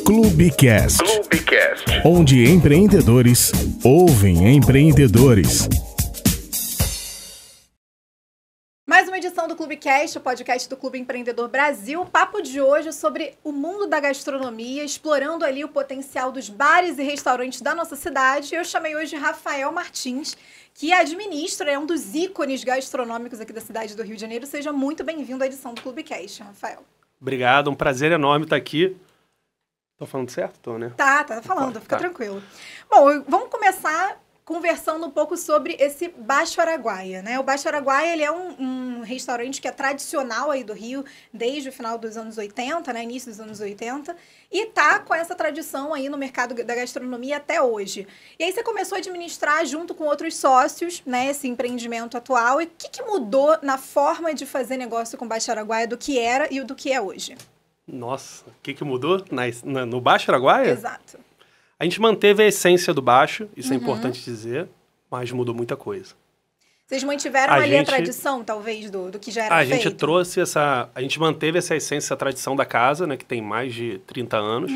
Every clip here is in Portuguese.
Clubecast, onde empreendedores ouvem empreendedores. Mais uma edição do Clubecast, o podcast do Clube Empreendedor Brasil. O papo de hoje é sobre o mundo da gastronomia, explorando ali o potencial dos bares e restaurantes da nossa cidade. Eu chamei hoje Rafael Martins, que administra, é um dos ícones gastronômicos aqui da cidade do Rio de Janeiro. Seja muito bem-vindo à edição do Clubecast, Rafael. Obrigado, um prazer enorme estar aqui. Tô falando certo? Tô, né? Tá falando, fica tranquilo. Bom, vamos começar conversando um pouco sobre esse Baixo Araguaia, né? O Baixo Araguaia, ele é um restaurante que é tradicional aí do Rio desde o final dos anos 80, né? Início dos anos 80, e tá com essa tradição aí no mercado da gastronomia até hoje. E aí você começou a administrar junto com outros sócios, né? Esse empreendimento atual. E o que mudou na forma de fazer negócio com o Baixo Araguaia do que era e do que é hoje? Nossa, o que mudou no Baixo Araguaia? Exato. A gente manteve a essência do baixo, isso é importante dizer, mas mudou muita coisa. Vocês mantiveram a tradição, talvez, do que já era feito? A gente manteve essa essência, essa tradição da casa, né, que tem mais de 30 anos,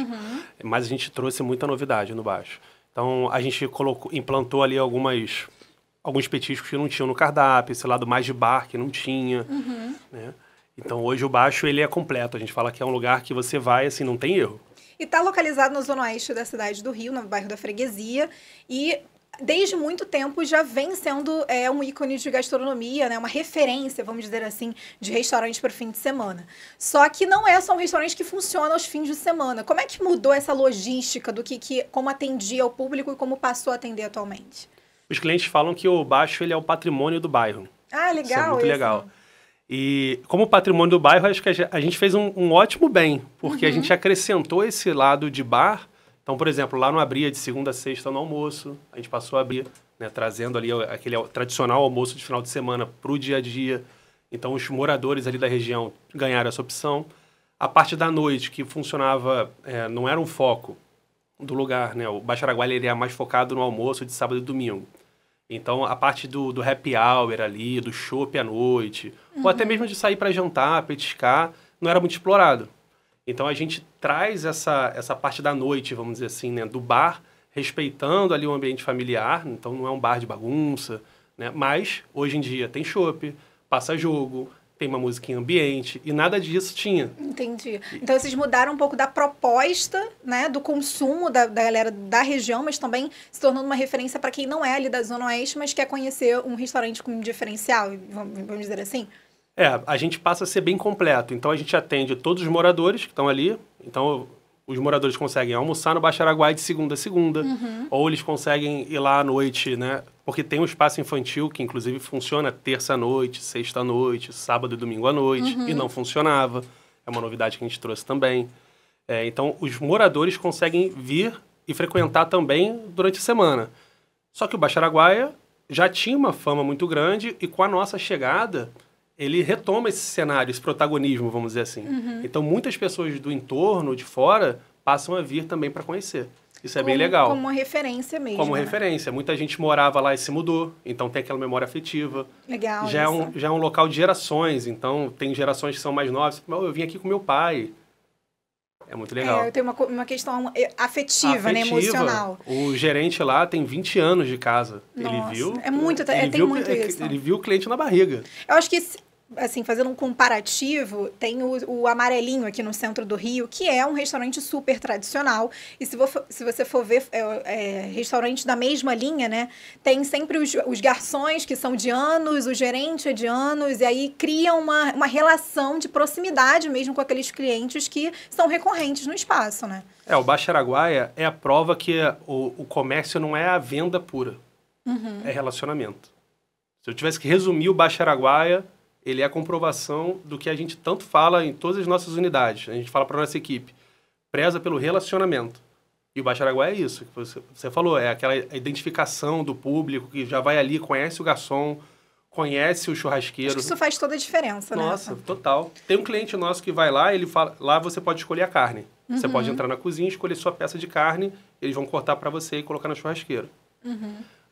mas a gente trouxe muita novidade no baixo. Então, a gente implantou ali alguns petiscos que não tinham no cardápio, esse lado mais de bar que não tinha, né? Então, hoje o baixo, ele é completo. A gente fala que é um lugar que você vai, assim, não tem erro. E está localizado na zona oeste da cidade do Rio, no bairro da Freguesia. E desde muito tempo já vem sendo um ícone de gastronomia, né? Uma referência, vamos dizer assim, de restaurante para o fim de semana. Só que não é só um restaurante que funciona aos fins de semana. Como é que mudou essa logística do como atendia o público e como passou a atender atualmente? Os clientes falam que o baixo, ele é o patrimônio do bairro. Ah, legal. Isso é muito legal. E como patrimônio do bairro, acho que a gente fez um ótimo bem, porque a gente acrescentou esse lado de bar. Então, por exemplo, lá não abria de segunda a sexta no almoço, a gente passou a abrir, né, trazendo ali aquele tradicional almoço de final de semana para o dia a dia. Então, os moradores ali da região ganharam essa opção. A parte da noite, que funcionava, não era um foco do lugar, né? O Baixo Araguaia ele é mais focado no almoço de sábado e domingo. Então, a parte do happy hour ali, do chopp à noite, ou até mesmo de sair para jantar, petiscar, não era muito explorado. Então, a gente traz essa parte da noite, vamos dizer assim, né, do bar, respeitando ali o ambiente familiar. Então, não é um bar de bagunça, né? Mas, hoje em dia, tem chopp, passa jogo, tem uma musiquinha ambiente, e nada disso tinha. Entendi. Então, vocês mudaram um pouco da proposta, né, do consumo da galera da região, mas também se tornando uma referência para quem não é ali da Zona Oeste, mas quer conhecer um restaurante com um diferencial, vamos dizer assim? A gente passa a ser bem completo. Então, a gente atende todos os moradores que estão ali. Então, os moradores conseguem almoçar no Baixo Araguaia de segunda a segunda, ou eles conseguem ir lá à noite, né? Porque tem um espaço infantil que, inclusive, funciona terça-noite, sexta-noite, sábado e domingo à noite, e não funcionava. É uma novidade que a gente trouxe também. Então, os moradores conseguem vir e frequentar também durante a semana. Só que o Baixo Araguaia já tinha uma fama muito grande e, com a nossa chegada, ele retoma esse cenário, esse protagonismo, vamos dizer assim. Então, muitas pessoas do entorno, de fora, passam a vir também para conhecer. Isso é bem legal. Como uma referência mesmo. Como né? referência. Muita gente morava lá e se mudou, então tem aquela memória afetiva. Legal. Já é um local de gerações, então tem gerações que são mais novas. Eu vim aqui com meu pai. É muito legal. Eu tenho uma questão afetiva, né? Emocional. O gerente lá tem 20 anos de casa. Nossa, ele viu. É muito, tem muito isso. Ele viu o cliente na barriga. Eu acho que, assim, fazendo um comparativo, tem o Amarelinho aqui no centro do Rio, que é um restaurante super tradicional. E se você for ver restaurantes da mesma linha, né? Tem sempre os garçons que são de anos, o gerente é de anos, e aí cria uma relação de proximidade mesmo com aqueles clientes que são recorrentes no espaço, né? O Baixo Araguaia é a prova que o comércio não é a venda pura. É relacionamento. Se eu tivesse que resumir o Baixo Araguaia, ele é a comprovação do que a gente tanto fala em todas as nossas unidades. A gente fala para a nossa equipe, preza pelo relacionamento. E o Baixo Araguaia é isso, que você falou, é aquela identificação do público que já vai ali, conhece o garçom, conhece o churrasqueiro. Acho que isso faz toda a diferença, né? Nossa, total. Tem um cliente nosso que vai lá, ele fala, lá você pode escolher a carne. Você pode entrar na cozinha, escolher sua peça de carne, eles vão cortar para você e colocar na churrasqueira.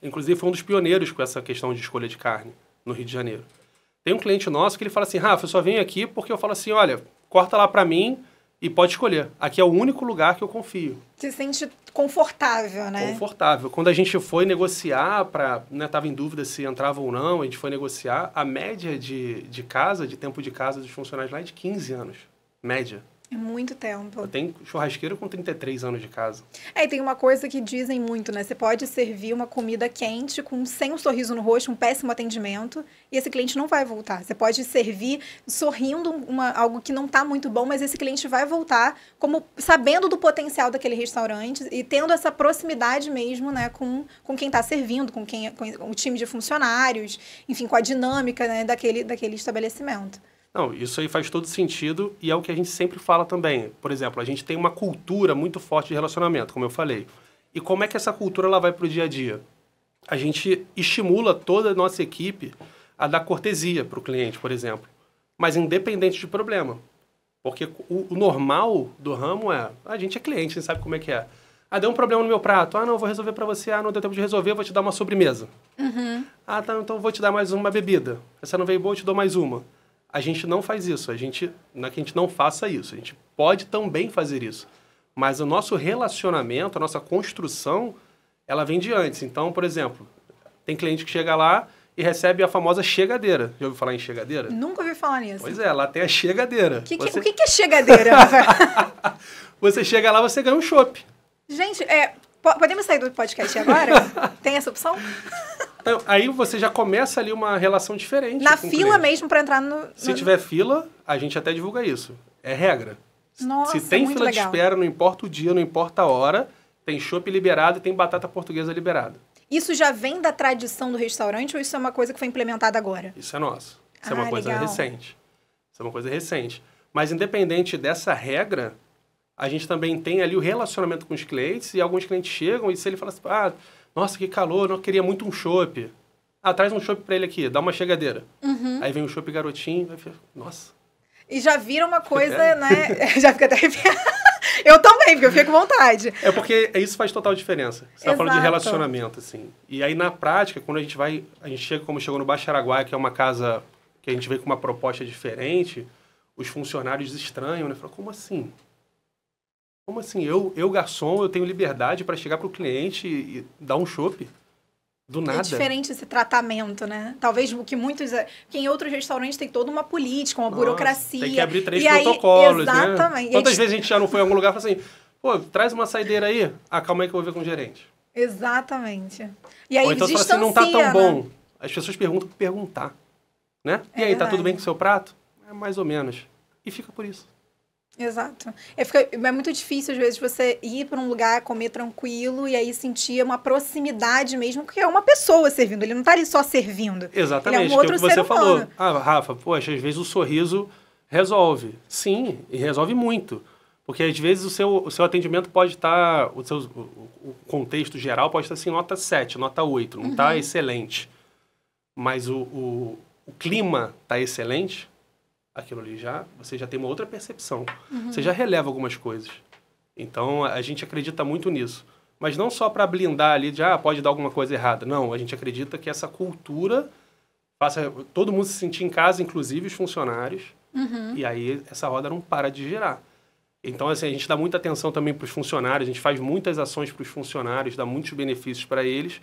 Inclusive, foi um dos pioneiros com essa questão de escolha de carne no Rio de Janeiro. Tem um cliente nosso que ele fala assim, Rafa, eu só venho aqui porque eu falo assim, olha, corta lá para mim e pode escolher. Aqui é o único lugar que eu confio. Se sente confortável, né? Confortável. Quando a gente foi negociar, tava em dúvida se entrava ou não, a gente foi negociar, a média de tempo de casa dos funcionários lá é de 15 anos. Média. É muito tempo. Tem churrasqueiro com 33 anos de casa. E tem uma coisa que dizem muito, né? Você pode servir uma comida quente sem um sorriso no rosto, um péssimo atendimento, e esse cliente não vai voltar. Você pode servir sorrindo algo que não está muito bom, mas esse cliente vai voltar como sabendo do potencial daquele restaurante e tendo essa proximidade mesmo, né, com quem está servindo, com o time de funcionários, enfim, com a dinâmica, né, daquele estabelecimento. Não, isso aí faz todo sentido e é o que a gente sempre fala também. Por exemplo, a gente tem uma cultura muito forte de relacionamento, como eu falei. E como é que essa cultura ela vai para o dia a dia? A gente estimula toda a nossa equipe a dar cortesia para o cliente, por exemplo. Mas independente de problema. Porque o normal do ramo a gente é cliente, a gente sabe como é que é. Deu um problema no meu prato. Não, vou resolver para você. Não deu tempo de resolver, vou te dar uma sobremesa. Uhum. Tá, então vou te dar mais uma bebida. Essa não veio boa, eu te dou mais uma. A gente não faz isso, não é que a gente não faça isso, a gente pode também fazer isso. Mas o nosso relacionamento, a nossa construção, ela vem de antes. Então, por exemplo, tem cliente que chega lá e recebe a famosa chegadeira. Já ouviu falar em chegadeira? Nunca ouvi falar nisso. Pois é, lá tem a chegadeira. O que é chegadeira? Você chega lá, você ganha um chopp. Gente, podemos sair do podcast agora? Tem essa opção? Então, aí você já começa ali uma relação diferente. Na fila mesmo para entrar no... Se tiver fila, a gente até divulga isso. É regra. Nossa, se tem muito fila legal. de espera, não importa o dia, não importa a hora, tem chopp liberado e tem batata portuguesa liberada. Isso já vem da tradição do restaurante ou isso é uma coisa que foi implementada agora? Isso é nosso. Isso é uma coisa legal. recente. Isso é uma coisa recente. Mas independente dessa regra, a gente também tem ali o relacionamento com os clientes e alguns clientes chegam e se ele fala assim, nossa, que calor, eu queria muito um chopp. Traz um chopp pra ele aqui, dá uma chegadeira. Uhum. Aí vem um chopp garotinho, vai ficar, nossa. E já vira uma coisa, né? Já fica até arrepiada. Eu também, porque eu fico com vontade. É porque isso faz total diferença. Você tá falando de relacionamento, assim. E aí, na prática, quando a gente chega como chegou no Baixo Araguaia, que é uma casa que a gente vê com uma proposta diferente, os funcionários estranham, né? Falam, como assim? Como assim? Eu garçom, eu tenho liberdade para chegar pro cliente e dar um chopp? Do nada. É diferente esse tratamento, né? Talvez o que que em outros restaurantes tem toda uma política, uma burocracia. Tem que abrir 3 protocolos, exatamente. Né? Quantas vezes a gente já não foi em algum lugar e fala assim, traz uma saideira aí. Calma aí que eu vou ver com o gerente. Exatamente. E aí ou então distancia, fala assim, não tá tão bom. Né? As pessoas perguntam por perguntar. Né? E aí, tá tudo bem com o seu prato? Mais ou menos. E fica por isso. Exato. É muito difícil, às vezes, você ir para um lugar, comer tranquilo e aí sentir uma proximidade mesmo, porque é uma pessoa servindo. Ele não está ali só servindo. Exatamente. Ele é um outro que você ser humano. falou. Rafa, poxa, às vezes o sorriso resolve. Sim, e resolve muito. Porque às vezes o seu atendimento pode estar... O contexto geral pode estar assim, nota 7, nota 8. Não está excelente. Mas o clima está excelente... Aquilo ali você já tem uma outra percepção. Você já releva algumas coisas. Então, a gente acredita muito nisso. Mas não só para blindar ali de, pode dar alguma coisa errada. Não, a gente acredita que essa cultura faça todo mundo se sentir em casa, inclusive os funcionários. E aí, essa roda não para de girar. Então, assim, a gente dá muita atenção também para os funcionários. A gente faz muitas ações para os funcionários, dá muitos benefícios para eles.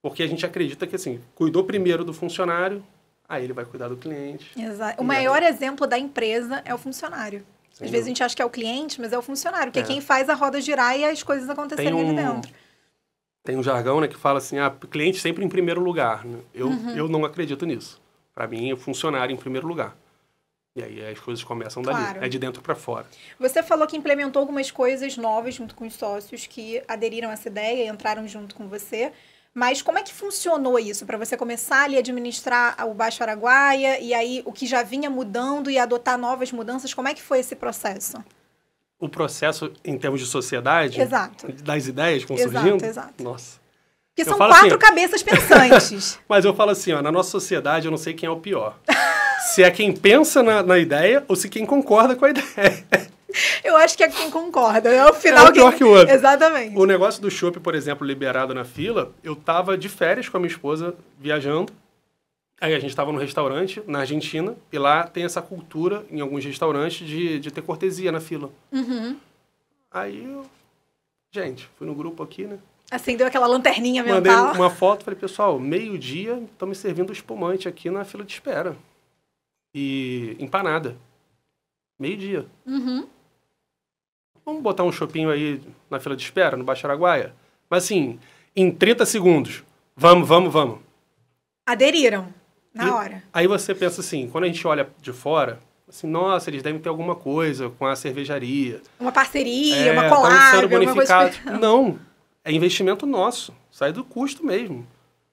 Porque a gente acredita que, assim, cuidou primeiro do funcionário... Aí ele vai cuidar do cliente. Exato. O maior exemplo da empresa é o funcionário. Às vezes a gente acha que é o cliente, mas é o funcionário, que é quem faz a roda girar e as coisas acontecerem ali dentro. Tem um jargão, né, que fala assim, cliente sempre em primeiro lugar. Né? Eu não acredito nisso. Para mim, é o funcionário em primeiro lugar. E aí as coisas começam dali. É de dentro para fora. Você falou que implementou algumas coisas novas junto com os sócios que aderiram a essa ideia e entraram junto com você. Mas como é que funcionou isso? Para você começar ali a administrar o Baixo Araguaia e aí o que já vinha mudando e adotar novas mudanças, como é que foi esse processo? O processo em termos de sociedade? Exato. Das ideias que vão surgindo? Exato. Nossa. Porque são 4 cabeças pensantes. Mas eu falo assim, na nossa sociedade eu não sei quem é o pior. Se é quem pensa na ideia ou se quem concorda com a ideia. Eu acho que é quem concorda. É o final pior que o outro. Exatamente. O negócio do chopp, por exemplo, liberado na fila, eu tava de férias com a minha esposa, viajando. Aí a gente estava no restaurante, na Argentina, e lá tem essa cultura, em alguns restaurantes, de ter cortesia na fila. Aí gente, fui no grupo aqui, né? Acendeu aquela lanterninha mental. Mandei uma foto, falei, pessoal, meio-dia, estão me servindo espumante aqui na fila de espera. E empanada. Meio-dia. Vamos botar um chopinho aí na fila de espera, no Baixo Araguaia? Mas assim, em 30 segundos. Vamos. Aderiram. Na hora. Aí você pensa assim, quando a gente olha de fora, assim, nossa, eles devem ter alguma coisa com a cervejaria. Uma parceria, uma collab, alguma coisa. Não, é investimento nosso, sai do custo mesmo.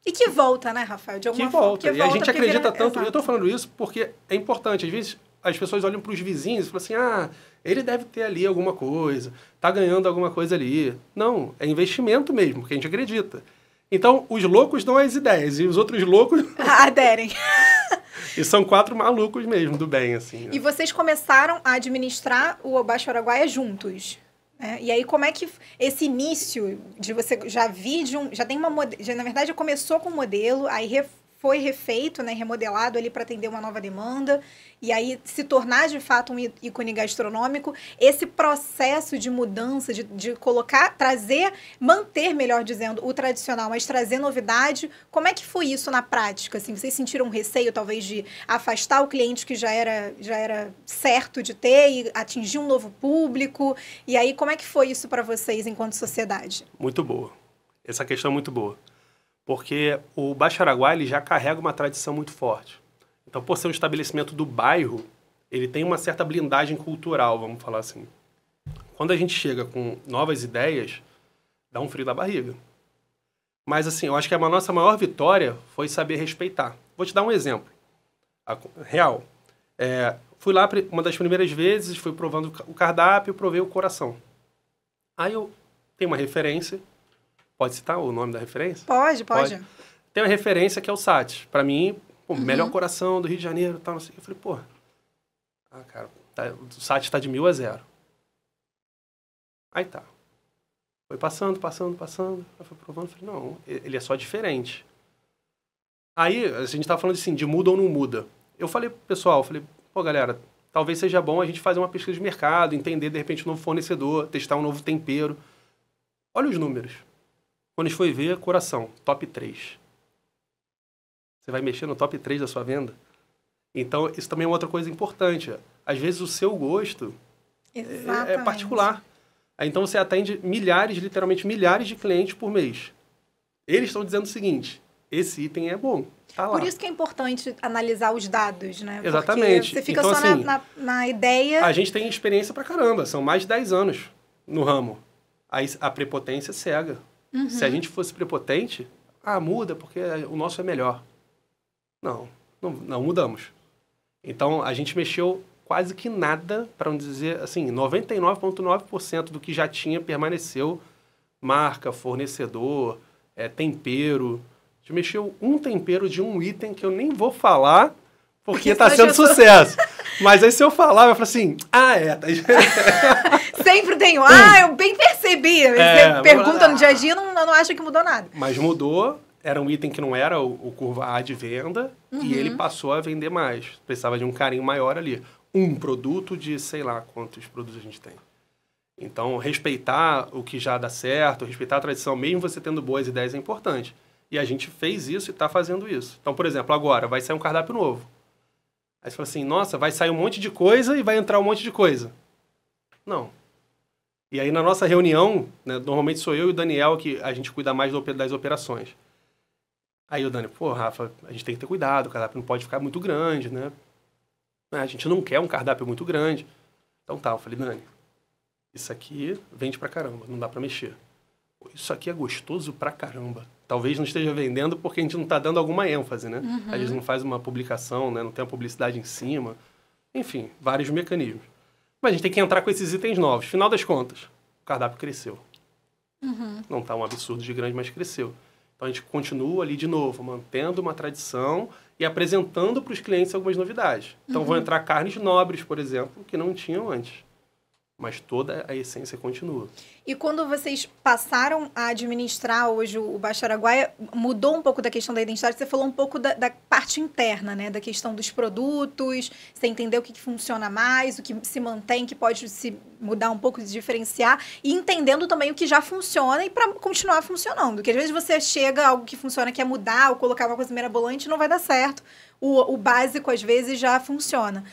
E que volta, né, Rafael? De alguma forma. Que volta. E a gente acredita tanto, eu estou falando isso porque é importante. Às vezes as pessoas olham para os vizinhos e falam assim, ele deve ter ali alguma coisa, tá ganhando alguma coisa ali. Não, é investimento mesmo, porque a gente acredita. Então, os loucos dão as ideias e os outros loucos... aderem. E são 4 malucos mesmo, do bem, assim. Né? E vocês começaram a administrar o Baixo Araguaia juntos, né? E aí, como é que esse início de você já tem uma... na verdade, já começou com um modelo, aí foi refeito, né, remodelado ali para atender uma nova demanda, e aí se tornar de fato um ícone gastronômico. Esse processo de mudança, de colocar, manter, melhor dizendo, o tradicional, mas trazer novidade, como é que foi isso na prática? Assim, vocês sentiram um receio, talvez, de afastar o cliente que já era certo de ter e atingir um novo público? E aí, como é que foi isso para vocês enquanto sociedade? Muito boa. Essa questão é muito boa. Porque o Baixo Araguaia ele já carrega uma tradição muito forte. Então, por ser um estabelecimento do bairro, ele tem uma certa blindagem cultural, vamos falar assim. Quando a gente chega com novas ideias, dá um frio da barriga. Mas, assim, eu acho que a nossa maior vitória foi saber respeitar. Vou te dar um exemplo. Real. Fui lá uma das primeiras vezes, fui provando o cardápio, provei o coração. Aí eu tenho uma referência. Pode citar o nome da referência? Pode. Tem uma referência que é o Sati. Pra mim, o melhor coração do Rio de Janeiro e tal, não sei o que. Eu falei, cara, o Sati tá de 1.000 a 0. Aí tá. Foi passando. Eu fui provando, falei, não, ele é só diferente. Aí, a gente tava falando assim, de muda ou não muda. Eu falei pro pessoal, galera, talvez seja bom a gente fazer uma pesquisa de mercado, entender, de repente, um novo fornecedor, testar um novo tempero. Olha os números. Quando a gente foi ver, coração, top 3. Você vai mexer no top 3 da sua venda? Então, isso também é outra coisa importante. Às vezes, o seu gosto é particular. Então, você atende literalmente milhares de clientes por mês. Eles estão dizendo o seguinte, esse item é bom, tá lá. Por isso que é importante analisar os dados, né? Exatamente. Porque você fica então, só assim, na ideia... A gente tem experiência pra caramba. São mais de 10 anos no ramo. Aí, a prepotência cega. Se a gente fosse prepotente, muda porque o nosso é melhor. Não mudamos. Então, a gente mexeu quase que nada, para não dizer assim, 99,9% do que já tinha permaneceu. Marca, fornecedor, tempero. A gente mexeu um tempero de um item que eu nem vou falar, porque está sendo sucesso. Mas aí se eu falar, vai falar assim, tá... Sempre tem eu bem percebi. Você pergunta no dia a dia, não acha que mudou nada. Mas mudou, era um item que não era o curva A de venda, e ele passou a vender mais. Precisava de um carinho maior ali. Um produto de, sei lá, quantos produtos a gente tem. Então, respeitar o que já dá certo, respeitar a tradição, mesmo você tendo boas ideias, é importante. E a gente fez isso e está fazendo isso. Então, por exemplo, agora vai sair um cardápio novo. Aí você fala assim, nossa, vai sair um monte de coisa e vai entrar um monte de coisa. Não. E aí, na nossa reunião, né, normalmente sou eu e o Daniel que a gente cuida mais das operações. Aí o Dani, Rafa, a gente tem que ter cuidado, o cardápio não pode ficar muito grande, né? A gente não quer um cardápio muito grande. Então tá, eu falei, Dani, isso aqui vende pra caramba, não dá pra mexer. Isso aqui é gostoso pra caramba. Talvez não esteja vendendo porque a gente não tá dando alguma ênfase, né? Às vezes não faz uma publicação, né? Não tem uma publicidade em cima. Enfim, vários mecanismos. Mas a gente tem que entrar com esses itens novos. Final das contas, o cardápio cresceu. Não tá um absurdo de grande, mas cresceu. Então a gente continua ali de novo, mantendo uma tradição e apresentando para os clientes algumas novidades. Então vão entrar carnes nobres, por exemplo, que não tinham antes. mas toda a essência continua. E quando vocês passaram a administrar hoje o Baixo Araguaia, mudou um pouco da questão da identidade? Você falou um pouco da parte interna, né? Da questão dos produtos, você entendeu o que funciona mais, o que se mantém, que pode se mudar um pouco, se diferenciar, e entendendo também o que já funciona e para continuar funcionando. Porque às vezes você chega, algo que funciona, quer mudar ou colocar uma coisa mirabolante, não vai dar certo. O básico, às vezes, já funciona.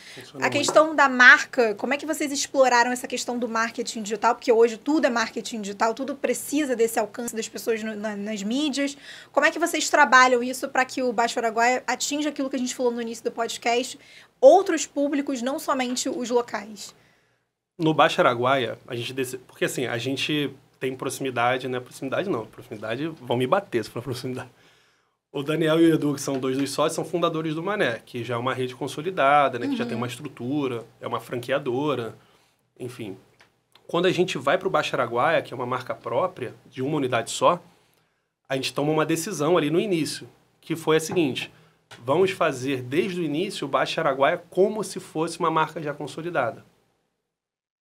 A questão da marca, como é que vocês exploraram essa questão do marketing digital? Porque hoje tudo é marketing digital, tudo precisa desse alcance das pessoas nas mídias. Como é que vocês trabalham isso para que o Baixo Araguaia atinja aquilo que a gente falou no início do podcast, outros públicos, não somente os locais? No Baixo Araguaia, porque assim, a gente tem proximidade, né? Proximidade vão me bater se for proximidade. O Daniel e o Edu, que são 2 dos sócios, são fundadores do Mané, que já é uma rede consolidada, né? Que já tem uma estrutura, é uma franqueadora, enfim. Quando a gente vai para o Baixo Araguaia, que é uma marca própria, de uma unidade só, a gente toma uma decisão ali no início, que foi a seguinte: vamos fazer desde o início o Baixo Araguaia como se fosse uma marca já consolidada.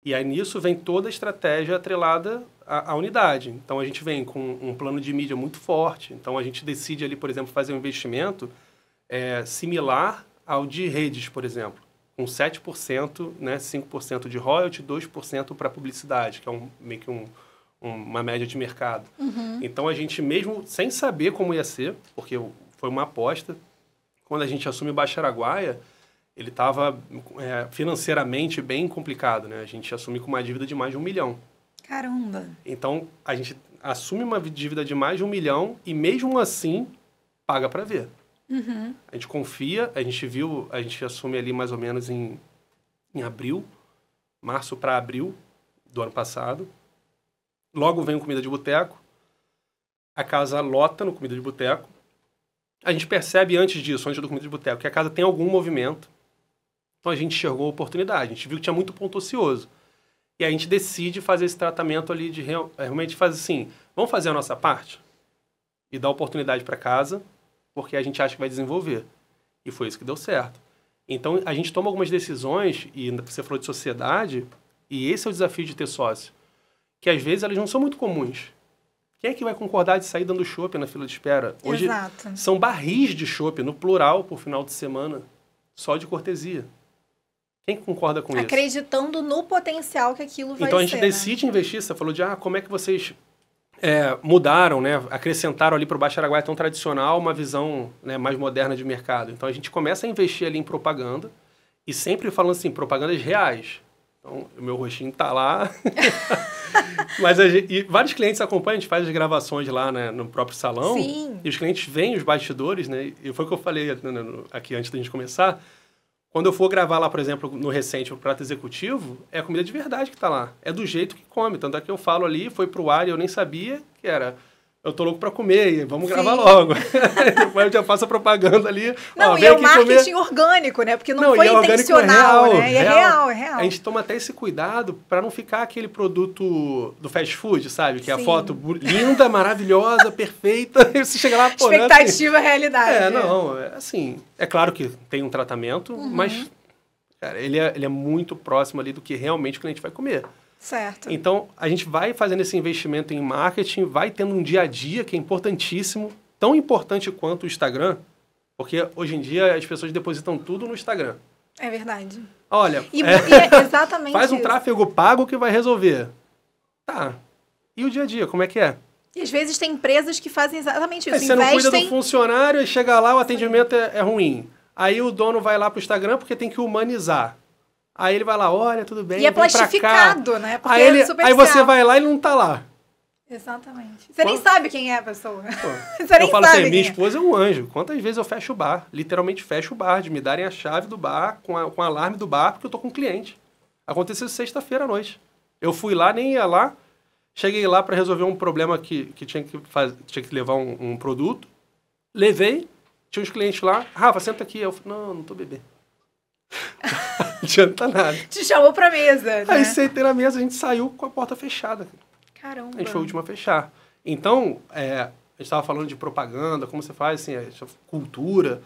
E aí nisso vem toda a estratégia atrelada à unidade. Então a gente vem com um plano de mídia muito forte. Então a gente decide ali, por exemplo, fazer um investimento similar ao de redes, por exemplo, com 7%, né, 5% de royalty, 2% para publicidade, que é meio que uma média de mercado. Então a gente, mesmo sem saber como ia ser, porque foi uma aposta, quando a gente assume o Baixo Araguaia, ele estava financeiramente bem complicado, né? A gente assume com uma dívida de mais de 1 milhão. Caramba! Então, a gente assume uma dívida de mais de 1 milhão e, mesmo assim, paga para ver. A gente confia, a gente assume ali mais ou menos em abril, março para abril do ano passado. Logo vem o Comida de Boteco, a casa lota no Comida de Boteco. A gente percebe antes do Comida de Boteco, que a casa tem algum movimento. Então a gente enxergou a oportunidade, a gente viu que tinha muito ponto ocioso. E a gente decide fazer esse tratamento ali de realmente fazer assim, vamos fazer a nossa parte e dar oportunidade para casa, porque a gente acha que vai desenvolver. E foi isso que deu certo. Então a gente toma algumas decisões, e você falou de sociedade, e esse é o desafio de ter sócio, que às vezes elas não são muito comuns. Quem é que vai concordar de sair dando chopp na fila de espera? Hoje são barris de chopp, no plural, por final de semana, só de cortesia. Quem concorda com isso? Acreditando no potencial que aquilo vai ser. Então a gente decide investir. Você falou de como é que vocês mudaram, né? Acrescentaram ali para o Baixo Araguaia tão tradicional uma visão, né, mais moderna de mercado. Então a gente começa a investir ali em propaganda e sempre falando assim, propagandas reais. Então o meu rostinho tá lá. Mas e vários clientes acompanham, a gente faz as gravações lá, né, no próprio salão. Sim. E os clientes veem os bastidores, né? E foi o que eu falei aqui antes da gente começar. Quando eu for gravar lá, por exemplo, no Recente, o prato executivo, é a comida de verdade que está lá. É do jeito que come. Tanto é que eu falo ali, foi pro ar e eu nem sabia que era... Eu tô louco para comer, vamos gravar logo. Depois eu já faço a propaganda ali. Não, e é o marketing orgânico, né? Porque não foi intencional, né? E é real. A gente toma até esse cuidado para não ficar aquele produto do fast food, sabe? Que é a foto linda, maravilhosa, perfeita. E você chega lá, pô... Expectativa, realidade. Assim... É claro que tem um tratamento, mas, cara, ele é muito próximo ali do que realmente o cliente vai comer. Certo. Então, a gente vai fazendo esse investimento em marketing, vai tendo um dia a dia que é importantíssimo, tão importante quanto o Instagram, porque hoje em dia as pessoas depositam tudo no Instagram. É verdade. Olha, e é exatamente faz um isso. tráfego pago que vai resolver. Tá. E o dia a dia, como é que é? E às vezes tem empresas que fazem exatamente isso. Você não cuida do funcionário e chega lá, o atendimento é ruim. Aí o dono vai lá pro Instagram porque tem que humanizar. Aí ele vai lá, olha, tudo bem, e é plastificado, né? Porque aí você vai lá e não tá lá. Exatamente. Você nem sabe quem é a pessoa. Você eu falo assim, minha esposa é um anjo. Quantas vezes eu fecho o bar? Literalmente fecho o bar, de me darem a chave do bar, com o alarme do bar, porque eu tô com um cliente. Aconteceu sexta-feira à noite. Eu fui lá, nem ia lá. Cheguei lá para resolver um problema que tinha que levar um produto. Levei, tinha uns clientes lá. Rafa, senta aqui. Eu falei, não tô bebendo. Não adianta nada. Te chamou pra mesa, né? Aí sentei na mesa, a gente saiu com a porta fechada. Caramba. A gente foi o último a fechar. Então, a gente estava falando de propaganda, como você faz, assim, cultura.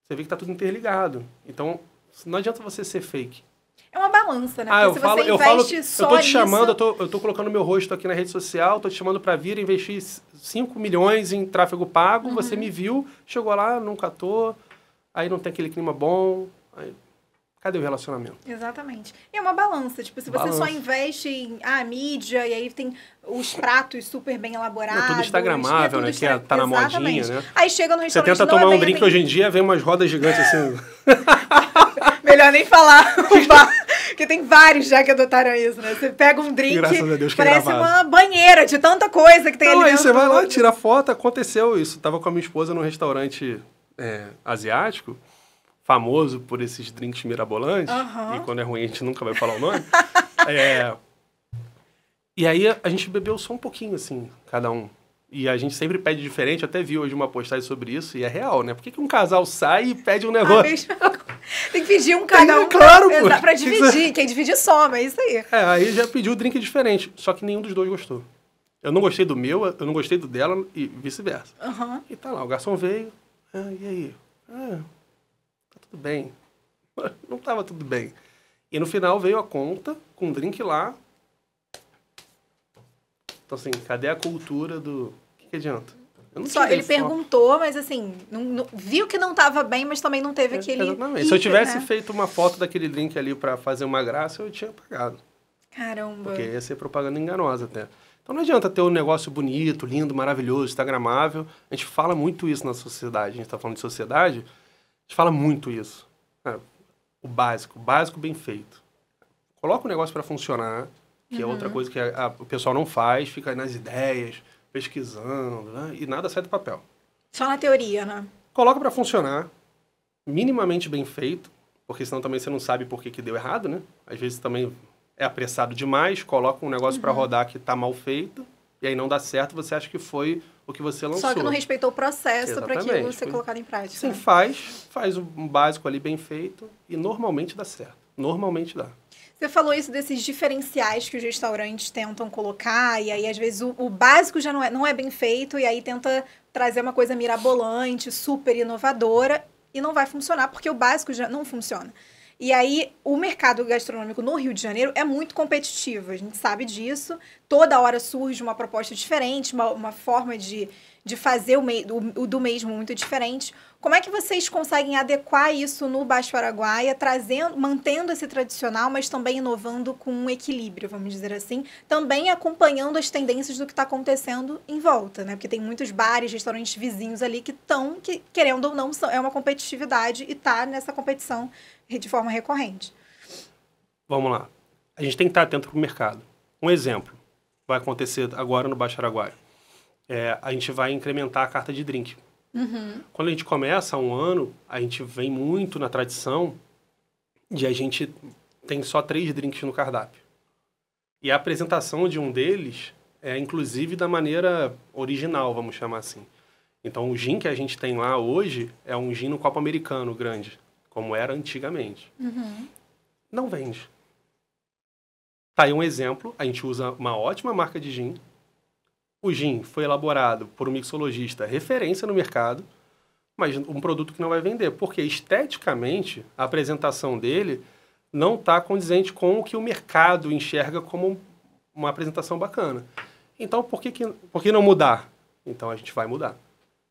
Você vê que tá tudo interligado. Então, não adianta você ser fake. É uma balança, né? Porque se você investe só eu tô te chamando, eu tô colocando meu rosto aqui na rede social, tô te chamando para vir investir 5 milhões em tráfego pago, você me viu, chegou lá, não catou, aí não tem aquele clima bom, aí cadê o relacionamento? Exatamente. E é uma balança, tipo, se você só investe em mídia, e aí tem os pratos super bem elaborados. É tudo instagramável, né? Que tá na modinha, né? Aí chega no restaurante... Você tenta tomar um drink hoje em dia, vem umas rodas gigantes assim... Melhor nem falar, porque tem vários já que adotaram isso, né? Você pega um drink, graças a Deus que parece uma banheira de tanta coisa que tem ali aí dentro. Você vai lá, tira foto, aconteceu isso. Tava com a minha esposa num restaurante asiático, famoso por esses drinks mirabolantes, e quando é ruim a gente nunca vai falar o nome. E aí a gente bebeu só um pouquinho, assim, cada um. E a gente sempre pede diferente, eu até vi hoje uma postagem sobre isso, e é real, né? Por que um casal sai e pede um negócio? Tem que pedir um cada um. Claro, pô. Pra dividir. Quem divide soma, é isso aí. Aí já pediu o drink diferente, só que nenhum dos dois gostou. Eu não gostei do meu, eu não gostei do dela e vice-versa. E tá lá, o garçom veio, e aí? Tá tudo bem. Não tava tudo bem. E no final veio a conta com um drink lá. Então, assim, cadê a cultura do... O que adianta? Eu não Só ele perguntou, mas assim, viu que não estava bem, mas também não teve aquele... Exatamente. Se eu tivesse feito uma foto daquele drink ali para fazer uma graça, eu tinha pagado. Caramba. Porque ia ser propaganda enganosa até. Então não adianta ter um negócio bonito, lindo, maravilhoso, instagramável. A gente fala muito isso na sociedade. A gente está falando de sociedade, a gente fala muito isso. O básico bem feito. Coloca o negócio para funcionar, que é outra coisa que o pessoal não faz, fica aí nas ideias, pesquisando, né? E nada sai do papel. Só na teoria, né? Coloca para funcionar, minimamente bem feito, porque senão também você não sabe por que deu errado, né? Às vezes também é apressado demais, coloca um negócio para rodar que tá mal feito, e aí não dá certo, você acha que foi o que você lançou. Só que não respeitou o processo para aquilo ser colocado em prática. Sim, faz um básico ali bem feito, e normalmente dá certo. Normalmente dá. Você falou isso desses diferenciais que os restaurantes tentam colocar, e aí às vezes o básico já não é bem feito, e aí tenta trazer uma coisa mirabolante, super inovadora, e não vai funcionar, porque o básico já não funciona. E aí o mercado gastronômico no Rio de Janeiro é muito competitivo, a gente sabe disso, toda hora surge uma proposta diferente, uma forma de fazer o do mesmo muito diferente. Como é que vocês conseguem adequar isso no Baixo Araguaia, mantendo esse tradicional, mas também inovando com um equilíbrio, vamos dizer assim, também acompanhando as tendências do que está acontecendo em volta, né? Porque tem muitos bares, restaurantes vizinhos ali que querendo ou não, é uma competitividade e está nessa competição de forma recorrente. Vamos lá. A gente tem que estar atento para o mercado. Um exemplo vai acontecer agora no Baixo Araguaia. A gente vai incrementar a carta de drink. Quando a gente começa há um ano, a gente vem muito na tradição de a gente tem só 3 drinks no cardápio. E a apresentação de um deles é, inclusive, da maneira original, vamos chamar assim. Então, o gin que a gente tem lá hoje é um gin no copo americano grande, como era antigamente. Não vende. Tá aí um exemplo, a gente usa uma ótima marca de gin. O gin foi elaborado por um mixologista referência no mercado, mas um produto que não vai vender, porque esteticamente a apresentação dele não está condizente com o que o mercado enxerga como uma apresentação bacana. Então, por que não mudar? Então, a gente vai mudar.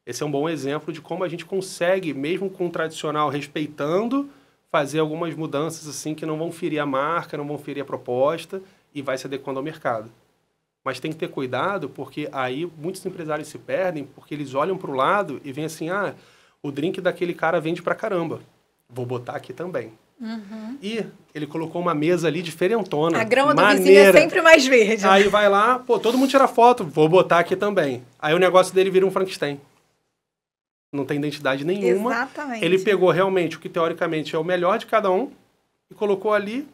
Esse é um bom exemplo de como a gente consegue, mesmo com o tradicional respeitando, fazer algumas mudanças assim que não vão ferir a marca, não vão ferir a proposta e vai se adequando ao mercado. Mas tem que ter cuidado, porque aí muitos empresários se perdem, porque eles olham para o lado e veem assim, o drink daquele cara vende pra caramba, vou botar aqui também. E ele colocou uma mesa ali diferentona, a grama do vizinho é sempre mais verde. Aí vai lá, todo mundo tira foto, vou botar aqui também. Aí o negócio dele vira um Frankenstein. Não tem identidade nenhuma. Exatamente. Ele pegou realmente o que teoricamente é o melhor de cada um e colocou ali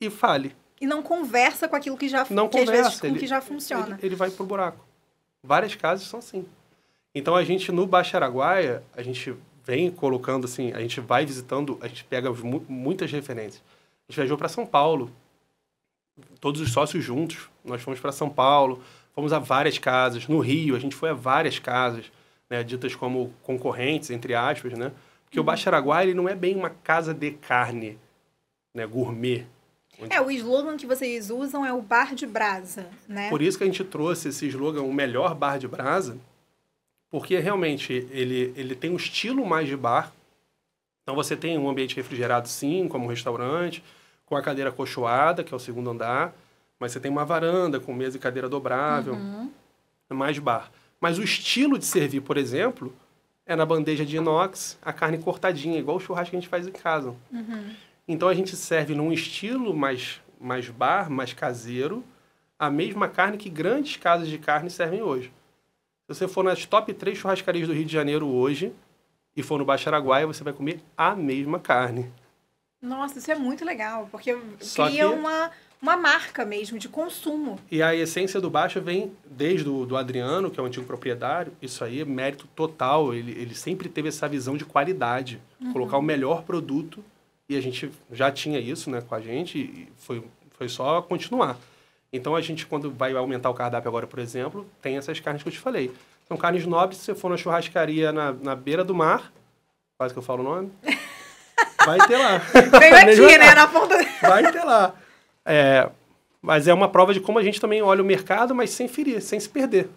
e fale. E não conversa com aquilo que já que já funciona. Ele vai pro buraco. Várias casas são assim. Então a gente no Baixo Araguaia, a gente vem colocando assim, a gente vai visitando, a gente pega muitas referências. A gente viajou para São Paulo, todos os sócios juntos, nós fomos para São Paulo, fomos a várias casas. No Rio, a gente foi a várias casas, né, ditas como concorrentes, entre aspas, né? Porque o Baixo Araguaia, ele não é bem uma casa de carne. né, gourmet. O slogan que vocês usam é o bar de brasa, né? Por isso que a gente trouxe esse slogan, o melhor bar de brasa, porque realmente ele tem um estilo mais de bar. Então você tem um ambiente refrigerado, sim, como um restaurante, com a cadeira acolchoada, que é o segundo andar, mas você tem uma varanda com mesa e cadeira dobrável, mais bar. Mas o estilo de servir, por exemplo, é na bandeja de inox, a carne cortadinha, igual o churrasco que a gente faz em casa. Então a gente serve num estilo mais bar, mais caseiro, a mesma carne que grandes casas de carne servem hoje. Se você for nas top 3 churrascarias do Rio de Janeiro hoje e for no Baixo Araguaia, você vai comer a mesma carne. Nossa, isso é muito legal, porque cria uma marca mesmo de consumo. E a essência do Baixo vem desde do Adriano, que é o antigo proprietário. Isso aí é mérito total. Ele sempre teve essa visão de qualidade, colocar o melhor produto. E a gente já tinha isso, né, com a gente, e foi só continuar. Então, a gente, quando vai aumentar o cardápio agora, por exemplo, tem essas carnes que eu te falei. São carnes nobres, se você for na churrascaria na beira do mar, quase que eu falo o nome, vai ter lá. Veio aqui, né, na ponta... Vai ter lá. Mas é uma prova de como a gente também olha o mercado, mas sem ferir, sem se perder.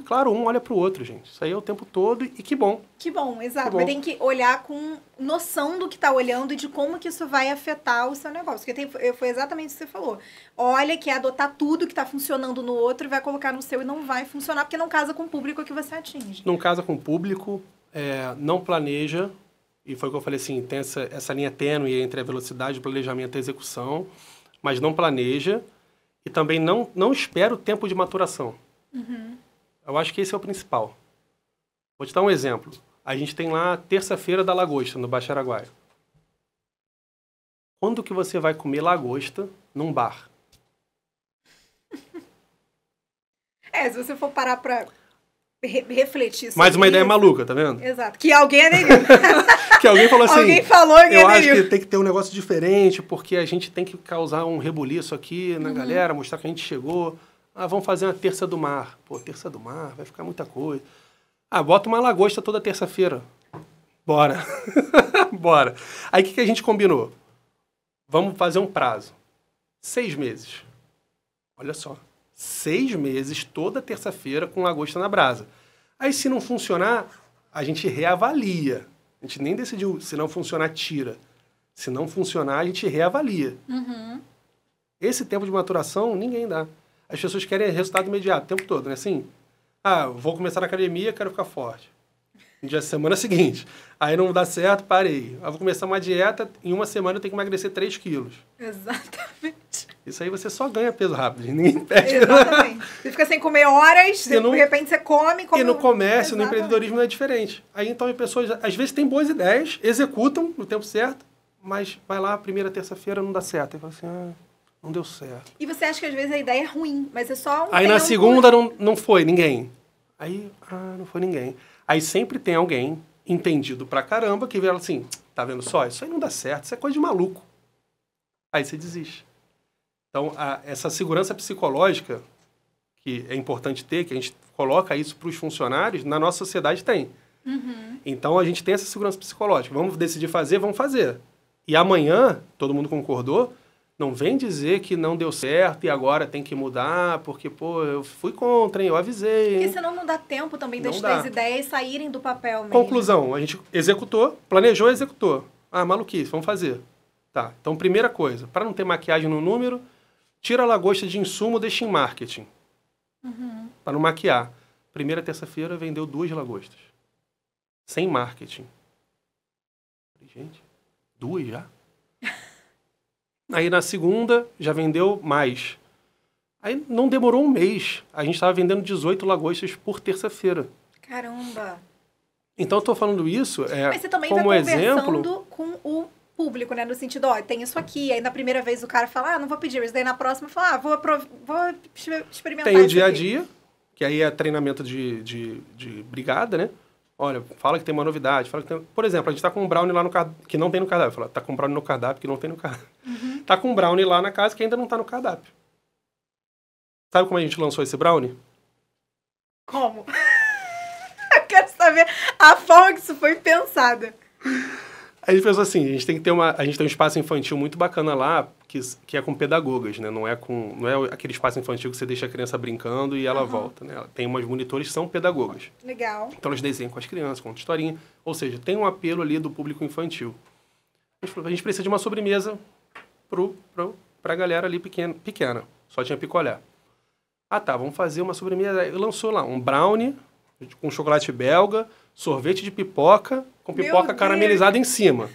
Claro, um olha para o outro, gente. Isso aí é o tempo todo e que bom. Que bom, exato. Mas tem que olhar com noção do que está olhando e de como que isso vai afetar o seu negócio. Porque foi exatamente isso que você falou. Olha que é adotar tudo que está funcionando no outro e vai colocar no seu e não vai funcionar, porque não casa com o público que você atinge. Não casa com o público, não planeja, e foi o que eu falei assim, tem essa linha tênue entre a velocidade, o planejamento e a execução, mas não planeja. E também não espera o tempo de maturação. Eu acho que esse é o principal. Vou te dar um exemplo. A gente tem lá terça-feira da lagosta, no Baixo Araguaia. Quando que você vai comer lagosta num bar? Se você for parar pra refletir sobre mais uma ideia isso. maluca, tá vendo? Exato. Que alguém aderiu. Que alguém falou assim... Alguém falou e eu aderiu. acho que tem que ter um negócio diferente, porque a gente tem que causar um rebuliço aqui na galera, mostrar que a gente chegou. Vamos fazer uma terça do mar. Pô, terça do mar, vai ficar muita coisa. Bota uma lagosta toda terça-feira. Bora. Bora. Aí o que a gente combinou? Vamos fazer um prazo. 6 meses. Olha só. 6 meses, toda terça-feira, com lagosta na brasa. Aí, se não funcionar, a gente reavalia. A gente nem decidiu, se não funcionar, tira. Se não funcionar, a gente reavalia. Esse tempo de maturação, ninguém dá. As pessoas querem resultado imediato, o tempo todo, né? Assim, vou começar na academia, quero ficar forte. No dia da semana seguinte. Aí não dá certo, parei. Vou começar uma dieta, em uma semana eu tenho que emagrecer 3 quilos. Exatamente. Isso aí você só ganha peso rápido, ninguém perde. Exatamente. Você fica sem comer horas, de repente você come... E no comércio, no empreendedorismo não é diferente. Aí então as pessoas, às vezes, têm boas ideias, executam no tempo certo, mas vai lá, primeira terça-feira não dá certo. Aí fala assim, não deu certo. E você acha que às vezes a ideia é ruim, mas é só um... Aí na segunda não foi ninguém. Aí, não foi ninguém. Aí sempre tem alguém entendido pra caramba que vê ela assim, tá vendo só? Isso aí não dá certo, isso é coisa de maluco. Aí você desiste. Então, essa segurança psicológica, que é importante ter, que a gente coloca isso para os funcionários, na nossa sociedade tem. Então, a gente tem essa segurança psicológica. Vamos decidir fazer, vamos fazer. E amanhã, todo mundo concordou, não vem dizer que não deu certo e agora tem que mudar, porque, eu fui contra, hein, eu avisei. Porque senão não dá tempo também das suas ideias saírem do papel mesmo. Conclusão, a gente executou, planejou, executou. Maluquice, vamos fazer. Tá, então primeira coisa, para não ter maquiagem no número, tira a lagosta de insumo, deixa em marketing. Para não maquiar. Primeira terça-feira vendeu 2 lagostas. Sem marketing. Gente, 2 já? Aí na segunda já vendeu mais. Aí não demorou um mês. A gente estava vendendo 18 lagostas por terça-feira. Caramba! Então eu estou falando isso Mas você também como vai exemplo... conversando com o público, né? No sentido, tem isso aqui. Aí na primeira vez o cara fala, não vou pedir. Mas daí na próxima fala, vou experimentar. Tem o dia a dia, que aí é treinamento de brigada, né? Olha, fala que tem uma novidade. Fala que tem... Por exemplo, a gente tá com um brownie lá no cardápio, que não tem no cardápio. Fala, tá com um brownie no cardápio que não tem no cardápio. Tá com um brownie lá na casa que ainda não tá no cardápio. Sabe como a gente lançou esse brownie? Como? Eu quero saber a forma que isso foi pensada. Aí a gente pensou assim, a gente tem um espaço infantil muito bacana lá, que é com pedagogas, né? Não é aquele espaço infantil que você deixa a criança brincando e ela volta, né? Tem umas monitores que são pedagogas. Legal. Então elas desenham com as crianças, contam historinha. Ou seja, tem um apelo ali do público infantil. A gente falou, a gente precisa de uma sobremesa pra galera ali pequena. Só tinha picolé. Ah, tá, vamos fazer uma sobremesa. Aí lançou lá um brownie com chocolate belga, sorvete de pipoca, com pipoca caramelizada em cima.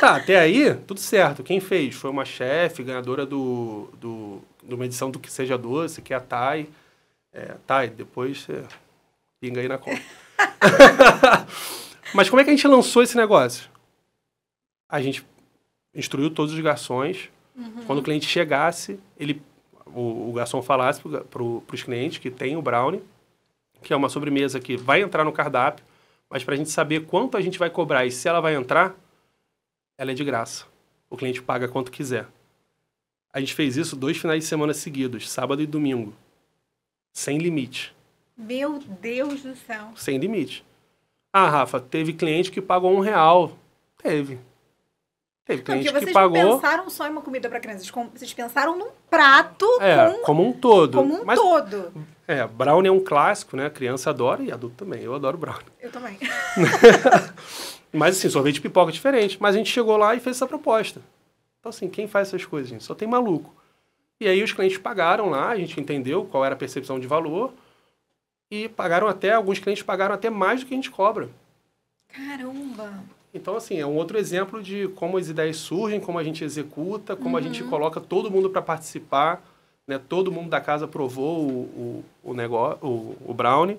Tá, até aí, tudo certo. Quem fez? Foi uma chefe, ganhadora de uma edição do Que Seja Doce, que é a Thay. Thay, depois você pinga aí na conta. Mas como é que a gente lançou esse negócio? A gente instruiu todos os garçons. Quando o cliente chegasse, o garçom falasse para os clientes que tem o brownie, que é uma sobremesa que vai entrar no cardápio, mas para a gente saber quanto a gente vai cobrar e se ela vai entrar, ela é de graça. O cliente paga quanto quiser. A gente fez isso 2 finais de semana seguidos, sábado e domingo. Sem limite. Meu Deus do céu. Sem limite. Ah, Rafa, teve cliente que pagou R$1. Teve cliente que pagou... Vocês não pensaram só em uma comida para crianças, vocês pensaram num prato como um todo. Como um todo. Brownie é um clássico, né? A criança adora e adulto também. Eu adoro brownie. Eu também. Mas, assim, sorvete de pipoca é diferente. Mas a gente chegou lá e fez essa proposta. Então, assim, quem faz essas coisas, gente? Só tem maluco. E aí os clientes pagaram lá, a gente entendeu qual era a percepção de valor e alguns clientes pagaram até mais do que a gente cobra. Caramba! Então, assim, é um outro exemplo de como as ideias surgem, como a gente executa, como a gente coloca todo mundo para participar, né? Todo mundo da casa provou o brownie.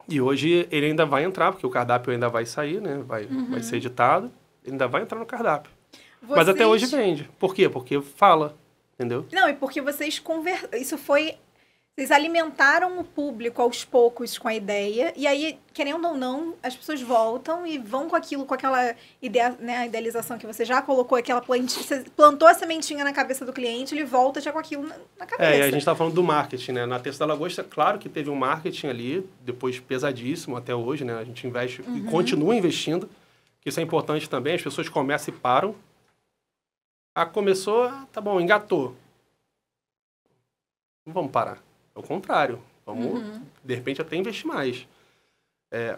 E hoje ele ainda vai entrar, porque o cardápio ainda vai sair, né? Vai ser editado. Ele ainda vai entrar no cardápio. Mas até hoje vende. Por quê? Porque fala, entendeu? Não, e porque vocês Vocês alimentaram o público aos poucos com a ideia, e aí, querendo ou não, as pessoas voltam e vão com aquela ideia, né, a idealização que você já colocou, aquela plantinha, você plantou a sementinha na cabeça do cliente, ele volta já com aquilo na cabeça. E a gente tá falando do marketing, né? Na Terça da Lagosta, claro que teve um marketing ali, depois pesadíssimo até hoje, né? A gente investe e continua investindo, que isso é importante também, as pessoas começam e param. Começou, tá bom, engatou. Não vamos parar. É o contrário. Vamos, de repente, até investir mais.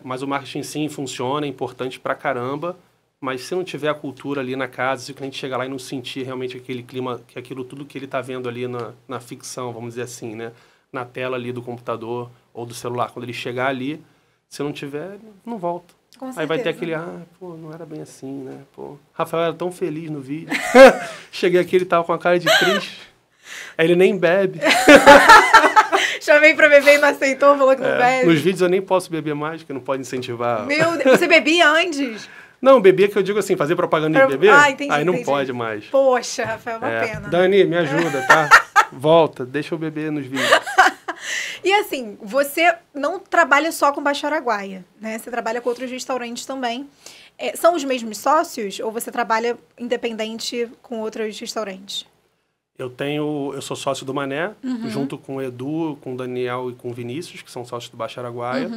Mas o marketing, sim, funciona, é importante pra caramba. Mas se não tiver a cultura ali na casa, se o cliente chegar lá e não sentir realmente aquele clima, que aquilo tudo que ele está vendo ali na ficção, vamos dizer assim, né? Na tela ali do computador ou do celular, quando ele chegar ali, se não tiver, não volta. Com certeza. Aí vai ter aquele, não era bem assim, né? Rafael era tão feliz no vídeo. Cheguei aqui, ele tava com a cara de triste. Aí ele nem bebe. Chamei pra beber e não aceitou, falou que não bebe. Nos vídeos eu nem posso beber mais, porque não pode incentivar. Meu Deus, você bebia antes? Não, bebia que eu digo assim, fazer propaganda de bebê, entendi, aí não pode mais. Poxa, Rafael, uma pena. Dani, me ajuda, tá? Volta, deixa eu beber nos vídeos. E assim, você não trabalha só com Baixo Araguaia, né? Você trabalha com outros restaurantes também. São os mesmos sócios ou você trabalha independente com outros restaurantes? Eu sou sócio do Mané, junto com o Edu, com o Daniel e com o Vinícius, que são sócios do Baixo Araguaia.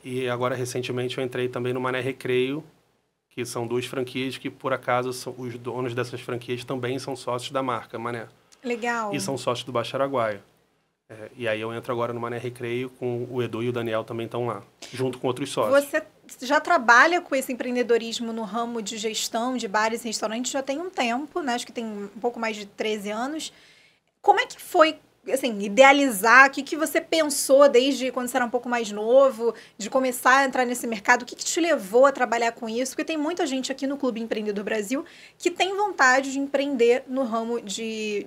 E agora, recentemente, eu entrei também no Mané Recreio, que são 2 franquias que, por acaso, os donos dessas franquias também são sócios da marca Mané. Legal. E são sócios do Baixo Araguaia. E aí eu entro agora no Mané Recreio, com o Edu e o Daniel também estão lá, junto com outros sócios. Você já trabalha com esse empreendedorismo no ramo de gestão de bares e restaurantes já tem um tempo, né? Acho que tem um pouco mais de 13 anos. Como é que foi, assim, idealizar? O que você pensou desde quando você era um pouco mais novo, de começar a entrar nesse mercado? O que te levou a trabalhar com isso? Porque tem muita gente aqui no Clube Empreendedor Brasil que tem vontade de empreender no ramo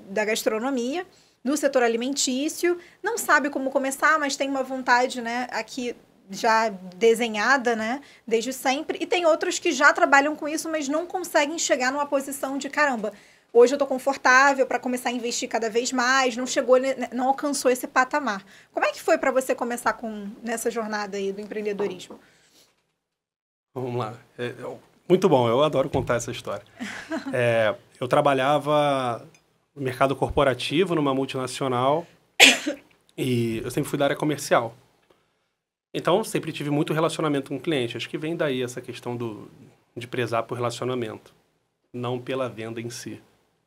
da gastronomia, no setor alimentício, não sabe como começar, mas tem uma vontade, né, aqui já desenhada, né, desde sempre. E tem outros que já trabalham com isso, mas não conseguem chegar numa posição de, caramba, hoje eu estou confortável para começar a investir cada vez mais, não alcançou esse patamar. Como é que foi para você começar nessa jornada aí do empreendedorismo? Vamos lá. Muito bom, eu adoro contar essa história. Eu trabalhava no mercado corporativo, numa multinacional, e eu sempre fui da área comercial. Então, sempre tive muito relacionamento com o cliente. Acho que vem daí essa questão de prezar por relacionamento, não pela venda em si.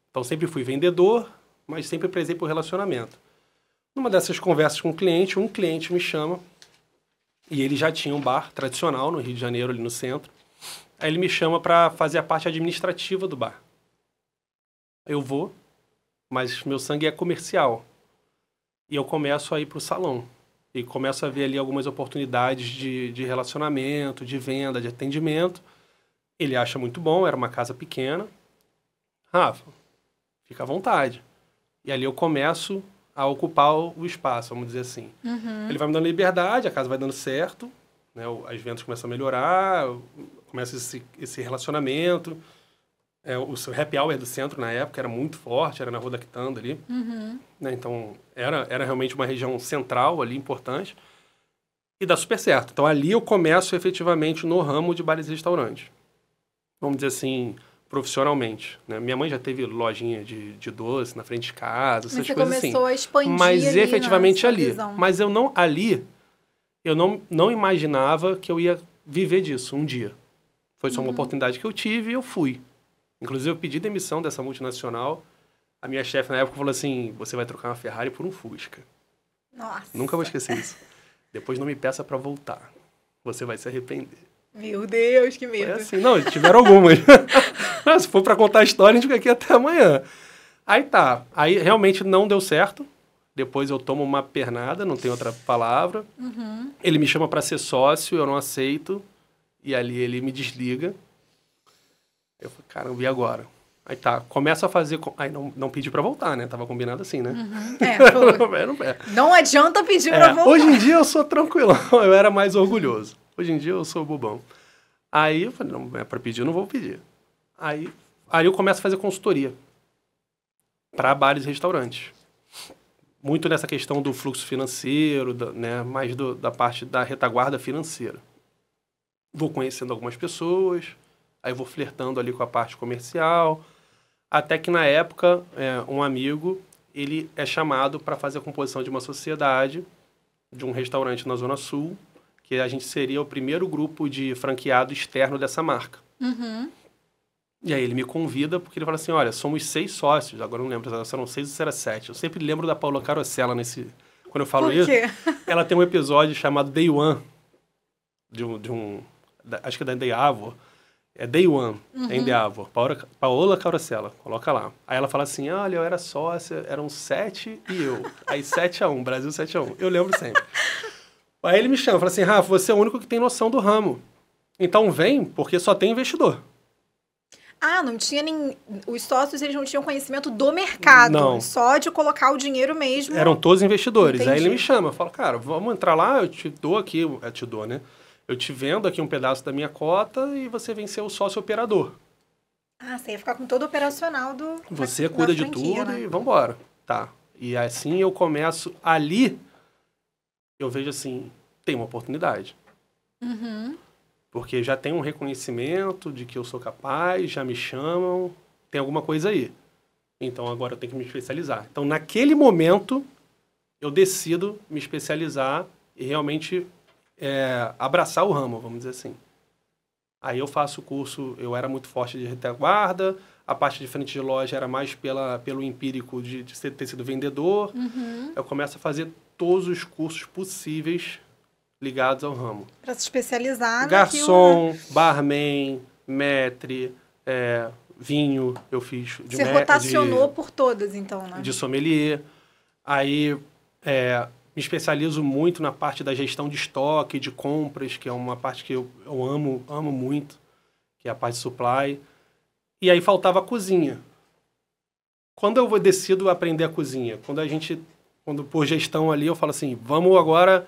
Então, sempre fui vendedor, mas sempre prezei por relacionamento. Numa dessas conversas com um cliente me chama, e ele já tinha um bar tradicional no Rio de Janeiro, ali no centro. Aí ele me chama para fazer a parte administrativa do bar. Eu vou, mas meu sangue é comercial. E eu começo a ir para o salão. E começo a ver ali algumas oportunidades de relacionamento, de venda, de atendimento. Ele acha muito bom, era uma casa pequena. Rafa, fica à vontade. E ali eu começo a ocupar o espaço, vamos dizer assim. Ele vai me dando liberdade, a casa vai dando certo, né? As vendas começam a melhorar, começa esse relacionamento. O seu happy hour do centro, na época, era muito forte, era na Rua da Quitanda ali. Né? Então, era realmente uma região central ali, importante. E dá super certo. Então, ali eu começo efetivamente no ramo de bares e restaurantes. Vamos dizer assim, profissionalmente. Né? Minha mãe já teve lojinha de doce na frente de casa, essas coisas assim. Mas você começou a expandir mas ali, efetivamente ali. visão. Mas eu não imaginava que eu ia viver disso um dia. Foi só uma oportunidade que eu tive e eu fui. Inclusive, eu pedi demissão dessa multinacional. A minha chefe, na época, falou assim, você vai trocar uma Ferrari por um Fusca. Nossa. Nunca vou esquecer isso. Depois não me peça para voltar. Você vai se arrepender. Meu Deus, que medo. Foi assim, não, tiveram algumas. Se for para contar a história, a gente fica aqui até amanhã. Aí tá. Aí realmente não deu certo. Depois eu tomo uma pernada, não tem outra palavra. Ele me chama para ser sócio, eu não aceito. E ali ele me desliga. Eu falei, caramba, e agora? Aí tá, começa a fazer... Aí não pedi pra voltar, né? Tava combinado assim, né? Não adianta pedir pra voltar. Hoje em dia eu sou tranquilão, eu era mais orgulhoso. Hoje em dia eu sou bobão. Aí eu falei, não, é pra pedir, eu não vou pedir. Aí eu começo a fazer consultoria pra bares e restaurantes. Muito nessa questão do fluxo financeiro, né? Mais da parte da retaguarda financeira. Vou conhecendo algumas pessoas... Aí eu vou flertando ali com a parte comercial, até que na época, um amigo, ele é chamado para fazer a composição de uma sociedade, de um restaurante na Zona Sul, que a gente seria o primeiro grupo de franqueado externo dessa marca. E aí ele me convida, porque ele fala assim, olha, somos 6 sócios, agora eu não lembro se eram 6 ou se era 7. Eu sempre lembro da Paula Carosella quando eu falo isso. Ela tem um episódio chamado Day One, acho que é da Endeavor. É Day One, é Endeavor. Paola Carosella, coloca lá. Aí ela fala assim, olha, eu era sócia, eram 7 e eu. Aí 7-1, Brasil 7-1. Eu lembro sempre. Aí ele me chama, fala assim, Rafa, você é o único que tem noção do ramo. Então vem, porque só tem investidor. Não tinha nem... Os sócios, eles não tinham conhecimento do mercado. Não. Só de colocar o dinheiro mesmo. Eram todos investidores. Entendi. Aí ele me chama, fala, cara, vamos entrar lá, eu te dou aqui, né? Eu te vendo aqui um pedaço da minha cota e você vem ser o sócio operador. Você ia ficar com todo o operacional do... Você cuida de tudo, né? E vambora. Tá. E assim eu começo ali, eu vejo assim, tem uma oportunidade. Porque já tem um reconhecimento de que eu sou capaz, já me chamam, tem alguma coisa aí. Então agora eu tenho que me especializar. Então naquele momento eu decido me especializar e realmente... abraçar o ramo, vamos dizer assim. Aí eu faço o curso, eu era muito forte de retaguarda, a parte de frente de loja era mais pelo empírico de ter sido vendedor. Eu começo a fazer todos os cursos possíveis ligados ao ramo. Para se especializar garçom, naquilo, né? Barman, maître, vinho, eu fiz. Você rotacionou por todas, então, né? De sommelier. Aí... me especializo muito na parte da gestão de estoque, de compras, que é uma parte que eu amo muito, que é a parte de supply. E aí faltava a cozinha. Quando eu decido aprender a cozinha, quando por gestão ali, eu falo assim, vamos agora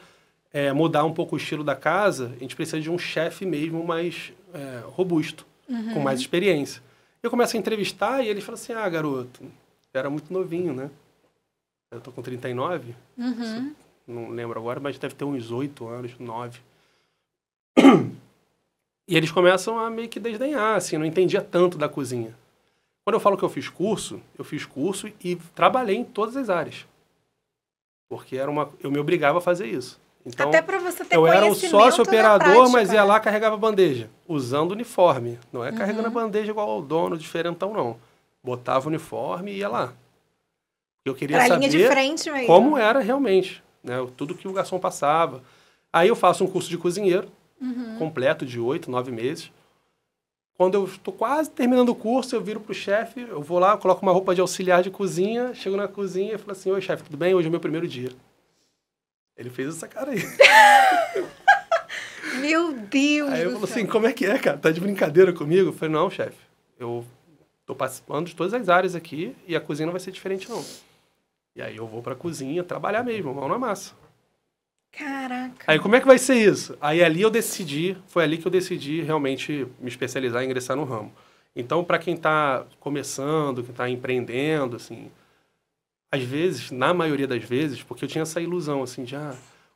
mudar um pouco o estilo da casa, a gente precisa de um chefe mesmo mais robusto, com mais experiência. Eu começo a entrevistar e ele fala assim, garoto, era muito novinho, né? Eu tô com 39, não lembro agora, mas deve ter uns 8 anos, 9. E eles começam a meio que desdenhar, assim, não entendia tanto da cozinha. Quando eu falo que eu fiz curso e trabalhei em todas as áreas. Porque eu me obrigava a fazer isso. Então, até para você ter eu era o conhecimento sócio operador, na prática, mas ia né? lá, carregava a bandeja, usando uniforme. Não é carregando a bandeja igual ao dono, diferentão, não. Botava o uniforme e ia lá. Eu queria Pra saber linha de frente mesmo. como era realmente, né? Tudo que o garçom passava. Aí eu faço um curso de cozinheiro, completo, de 8, 9 meses. Quando eu estou quase terminando o curso, eu viro pro chefe, eu vou lá, coloco uma roupa de auxiliar de cozinha, chego na cozinha e falo assim, oi, chefe, tudo bem? Hoje é o meu primeiro dia. Ele fez essa cara aí. Meu Deus Aí eu do falo céu. assim, como é que é, cara? Tá de brincadeira comigo? Eu falei, não, chefe, eu tô participando de todas as áreas aqui e a cozinha não vai ser diferente, não. E aí eu vou pra cozinha trabalhar mesmo, mão na massa. Caraca. Aí como é que vai ser isso? Aí ali eu decidi, foi ali que eu decidi realmente me especializar e ingressar no ramo. Então, para quem está começando, quem está empreendendo, assim, às vezes, na maioria das vezes, porque eu tinha essa ilusão, assim, de,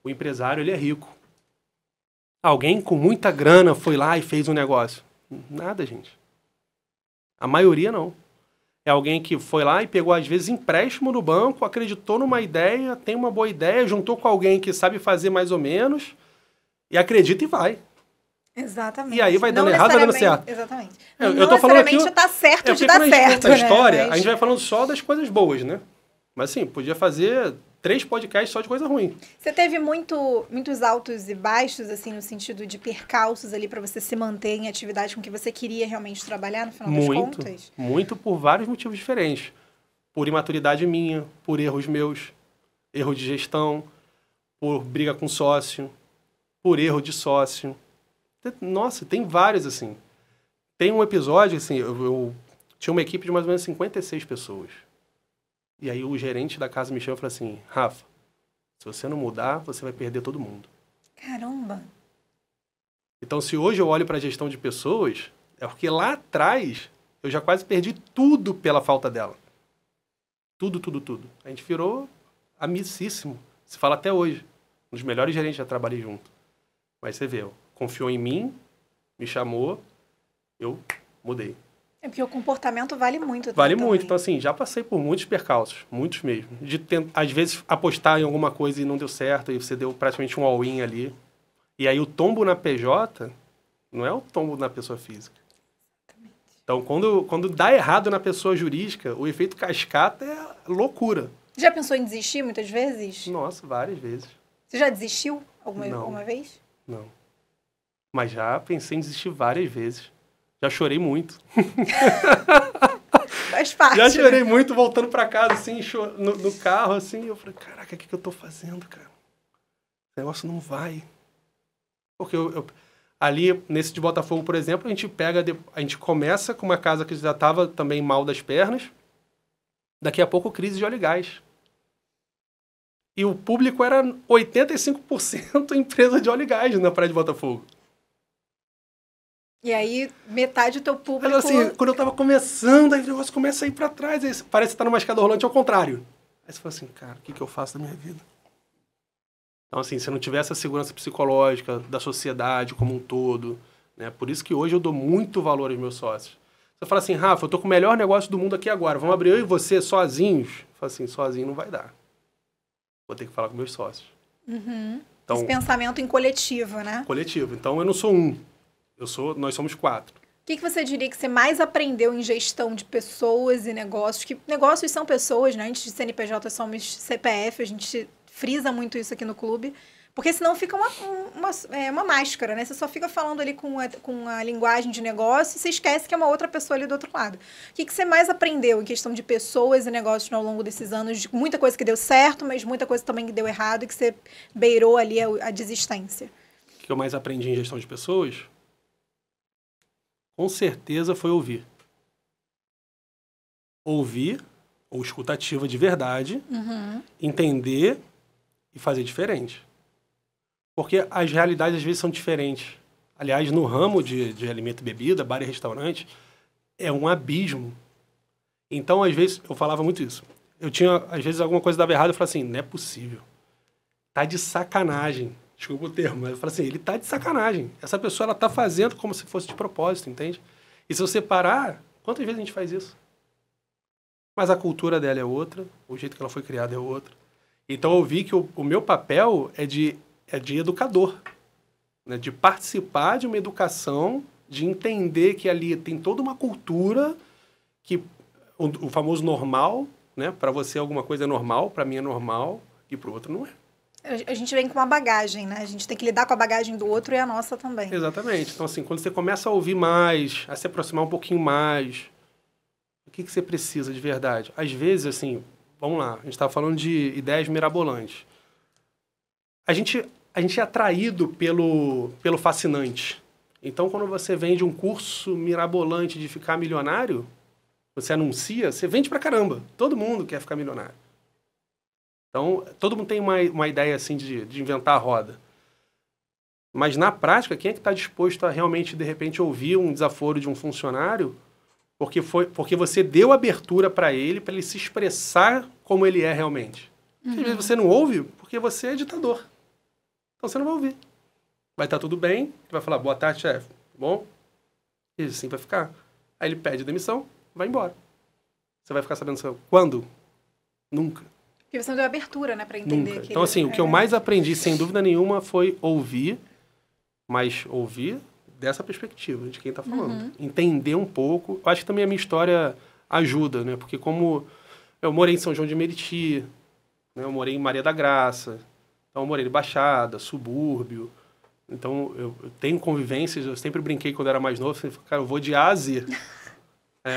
o empresário, ele é rico. Alguém com muita grana foi lá e fez um negócio. Nada, gente. A maioria não. É alguém que foi lá e pegou, às vezes, empréstimo no banco, acreditou numa ideia, tem uma boa ideia, juntou com alguém que sabe fazer mais ou menos e acredita e vai. Exatamente. E aí vai dando Não errado, vai dando necessariamente- certo. Exatamente. Eu tô falando aqui, necessariamente tá certo de porque dar quando a gente certo, conta a né? história, Mas- a gente vai falando só das coisas boas, né? Mas assim, podia fazer 3 podcasts só de coisa ruim. Você teve muitos altos e baixos, assim, no sentido de percalços ali para você se manter em atividade com que você queria realmente trabalhar, no final das contas? Muito por vários motivos diferentes. Por imaturidade minha, por erros meus, erro de gestão, por briga com sócio, por erro de sócio. Nossa, tem vários, assim. Tem um episódio, assim, eu tinha uma equipe de mais ou menos 56 pessoas. E aí o gerente da casa me chama e falou assim, Rafa, se você não mudar, você vai perder todo mundo. Caramba! Então, se hoje eu olho para a gestão de pessoas, é porque lá atrás eu já quase perdi tudo pela falta dela. Tudo, tudo, tudo. A gente virou amicíssimo. Se fala até hoje. Um dos melhores gerentes que já trabalhei junto. Mas você vê, confiou em mim, me chamou, eu mudei. É porque o comportamento vale muito. Vale também. muito. Então, assim, já passei por muitos percalços. Muitos mesmo. De, às vezes, apostar em alguma coisa e não deu certo, e você deu praticamente um all-in ali. E aí, o tombo na PJ não é o tombo na pessoa física. Então, quando dá errado na pessoa jurídica, o efeito cascata é loucura. Já pensou em desistir muitas vezes? Nossa, várias vezes. Você já desistiu Não. alguma vez? Não. Mas já pensei em desistir várias vezes. Já chorei muito. Faz parte. Já chorei né? muito voltando pra casa, assim, no carro, assim. Eu falei, caraca, o que eu tô fazendo, cara? O negócio não vai. Porque ali, nesse de Botafogo, por exemplo, a gente começa com uma casa que já estava também mal das pernas. Daqui a pouco, crise de óleo e gás. E o público era 85% empresa de óleo e gás na Praia de Botafogo. E aí, metade do teu público... Mas assim, quando eu tava começando, aí o negócio começa a ir pra trás. Aí parece que tá numa escada rolante ao contrário. Aí você fala assim, cara, o que eu faço da minha vida? Então, assim, se eu não tiver essa segurança psicológica da sociedade como um todo, né? Por isso que hoje eu dou muito valor aos meus sócios. Você fala assim, Rafa, eu tô com o melhor negócio do mundo aqui agora. Vamos abrir eu e você sozinhos? Eu falo assim, sozinho não vai dar. Vou ter que falar com meus sócios. Então, Esse pensamento em coletivo, né? coletivo. Então, eu não sou um. Nós somos 4. O que você diria que você mais aprendeu em gestão de pessoas e negócios? Que negócios são pessoas, né? Antes de CNPJ somos CPF, a gente frisa muito isso aqui no clube. Porque senão fica uma máscara, né? Você só fica falando ali com a linguagem de negócio e você esquece que é uma outra pessoa ali do outro lado. O que você mais aprendeu em questão de pessoas e negócios ao longo desses anos? De muita coisa que deu certo, mas muita coisa também que deu errado e que você beirou ali a desistência. O que eu mais aprendi em gestão de pessoas, com certeza, foi ouvir. Ouvir, ou escutativa de verdade, entender e fazer diferente. Porque as realidades, às vezes, são diferentes. Aliás, no ramo de alimento e bebida, bar e restaurante, é um abismo. Então, às vezes, eu falava muito isso. Eu tinha, às vezes, alguma coisa dava errado, eu falava assim, não é possível. Tá de sacanagem. Desculpa o termo, mas eu falo assim, ele tá de sacanagem. Essa pessoa, ela tá fazendo como se fosse de propósito, entende? E se você parar, quantas vezes a gente faz isso? Mas a cultura dela é outra, o jeito que ela foi criada é outro. Então eu vi que o meu papel é de é de educador, né? De participar de uma educação, de entender que ali tem toda uma cultura que o famoso normal, né? Para você alguma coisa é normal, para mim é normal e para o outro não é. A gente vem com uma bagagem, né? A gente tem que lidar com a bagagem do outro e a nossa também. Exatamente. Então, assim, quando você começa a ouvir mais, a se aproximar um pouquinho mais, o que você precisa de verdade? Às vezes, assim, vamos lá, a gente estava falando de ideias mirabolantes. A gente é atraído pelo fascinante. Então, quando você vende um curso mirabolante de ficar milionário, você anuncia, você vende pra caramba. Todo mundo quer ficar milionário. Então, todo mundo tem uma ideia, assim, de inventar a roda. Mas, na prática, quem é que está disposto a realmente, de repente, ouvir um desaforo de um funcionário porque você deu abertura para ele se expressar como ele é realmente? Às vezes você não ouve porque você é ditador. Então, você não vai ouvir. Vai estar tudo bem, vai falar, boa tarde, chefe. Bom? E assim vai ficar. Aí ele pede demissão, vai embora. Você vai ficar sabendo quando? Nunca. Porque você não deu abertura, né, para entender. Nunca. Então, assim, o que eu mais aprendi, sem dúvida nenhuma, foi ouvir, mas ouvir dessa perspectiva, de quem está falando. Entender um pouco. Eu acho que também a minha história ajuda, né? Porque como eu morei em São João de Meriti, né? Eu morei em Maria da Graça, então eu morei em Baixada, subúrbio. Então, eu tenho convivências, eu sempre brinquei quando era mais novo, assim, cara, eu vou de A a Z.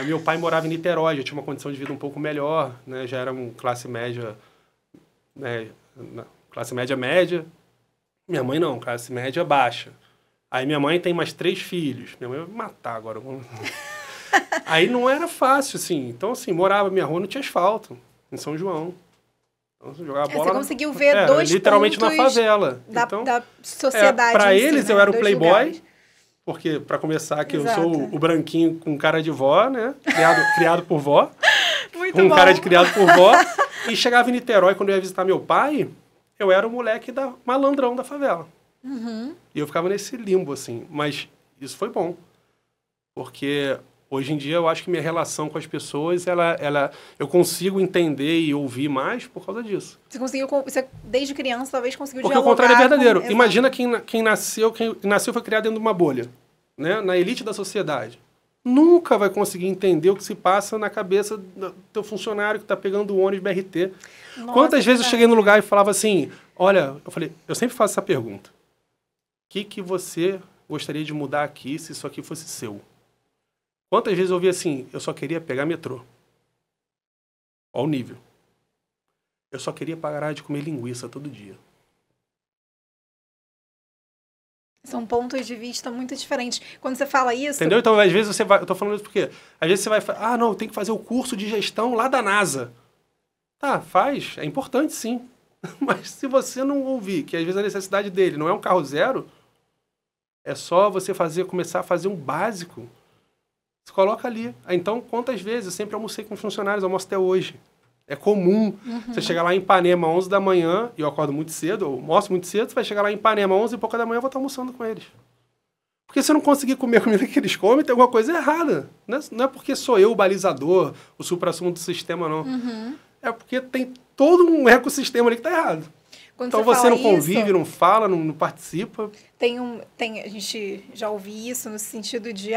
Meu pai morava em Niterói, já tinha uma condição de vida um pouco melhor, né? Já era uma classe média, né? Classe média. Minha mãe não, classe média baixa. Aí minha mãe tem mais 3 filhos. Minha mãe vai me matar agora. Aí não era fácil, assim. Então, assim, morava, minha rua não tinha asfalto, em São João. Então, você jogava bola... Você conseguiu ver dois literalmente pontos na favela. Da sociedade. Para eles, eu era o playboy. Lugares. Porque, para começar, que Exato. eu sou o branquinho com cara de vó, né? Criado por vó. Muito com bom. cara de criado por vó. E chegava em Niterói, quando eu ia visitar meu pai, eu era o moleque malandrão da favela. E eu ficava nesse limbo, assim. Mas isso foi bom. Porque hoje em dia eu acho que minha relação com as pessoas, eu consigo entender e ouvir mais por causa disso. Você desde criança, talvez conseguiu Porque o dialogar contrário é verdadeiro. com... Imagina quem nasceu foi criado dentro de uma bolha, né? Na elite da sociedade. Nunca vai conseguir entender o que se passa na cabeça do teu funcionário que está pegando o ônibus BRT. Nossa, Quantas vezes eu cheguei no lugar e falava assim, olha, eu sempre faço essa pergunta. O que você gostaria de mudar aqui se isso aqui fosse seu? Quantas vezes eu ouvi assim, eu só queria pegar metrô. Olha o nível. Eu só queria parar de comer linguiça todo dia. São pontos de vista muito diferentes. Quando você fala isso... Entendeu? Então, às vezes você vai... Eu tô falando isso porque... Às vezes você vai falar, não, tem que fazer o curso de gestão lá da NASA. Tá, faz. É importante, sim. Mas se você não ouvir que, às vezes, a necessidade dele não é um carro zero, é só você começar a fazer um básico. Você coloca ali. Então, quantas vezes? Eu sempre almocei com funcionários, almoço até hoje. É comum. Você chegar lá em Ipanema, 11 da manhã, e eu acordo muito cedo, eu almoço muito cedo, você vai chegar lá em Ipanema, 11 e pouca da manhã, eu vou estar almoçando com eles. Porque se eu não conseguir comer a comida que eles comem, tem alguma coisa errada. Não é porque sou eu o balizador, o supra-sumo do sistema, não. É porque tem todo um ecossistema ali que está errado. Quando então você não convive, não fala, não participa. A gente já ouvi isso no sentido de...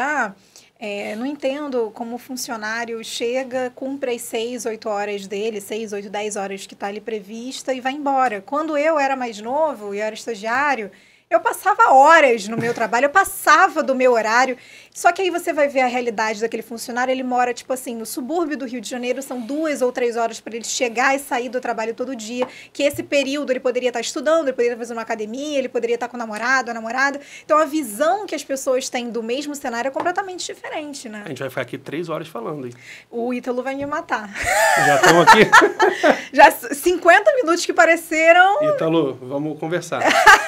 não entendo como o funcionário chega, cumpre as 6, 8 horas dele, 6, 8, 10 horas que está ali prevista e vai embora. Quando eu era mais novo e era estagiário, eu passava horas no meu trabalho, eu passava do meu horário. Só que aí você vai ver a realidade daquele funcionário, ele mora, tipo assim, no subúrbio do Rio de Janeiro, são 2 ou 3 horas para ele chegar e sair do trabalho todo dia, que esse período ele poderia estar estudando, ele poderia estar fazendo uma academia, ele poderia estar com o namorado, a namorada. Então, a visão que as pessoas têm do mesmo cenário é completamente diferente, né? A gente vai ficar aqui 3 horas falando, hein? O Ítalo vai me matar. Já estamos aqui? Já 50 minutos que pareceram... Ítalo, vamos conversar.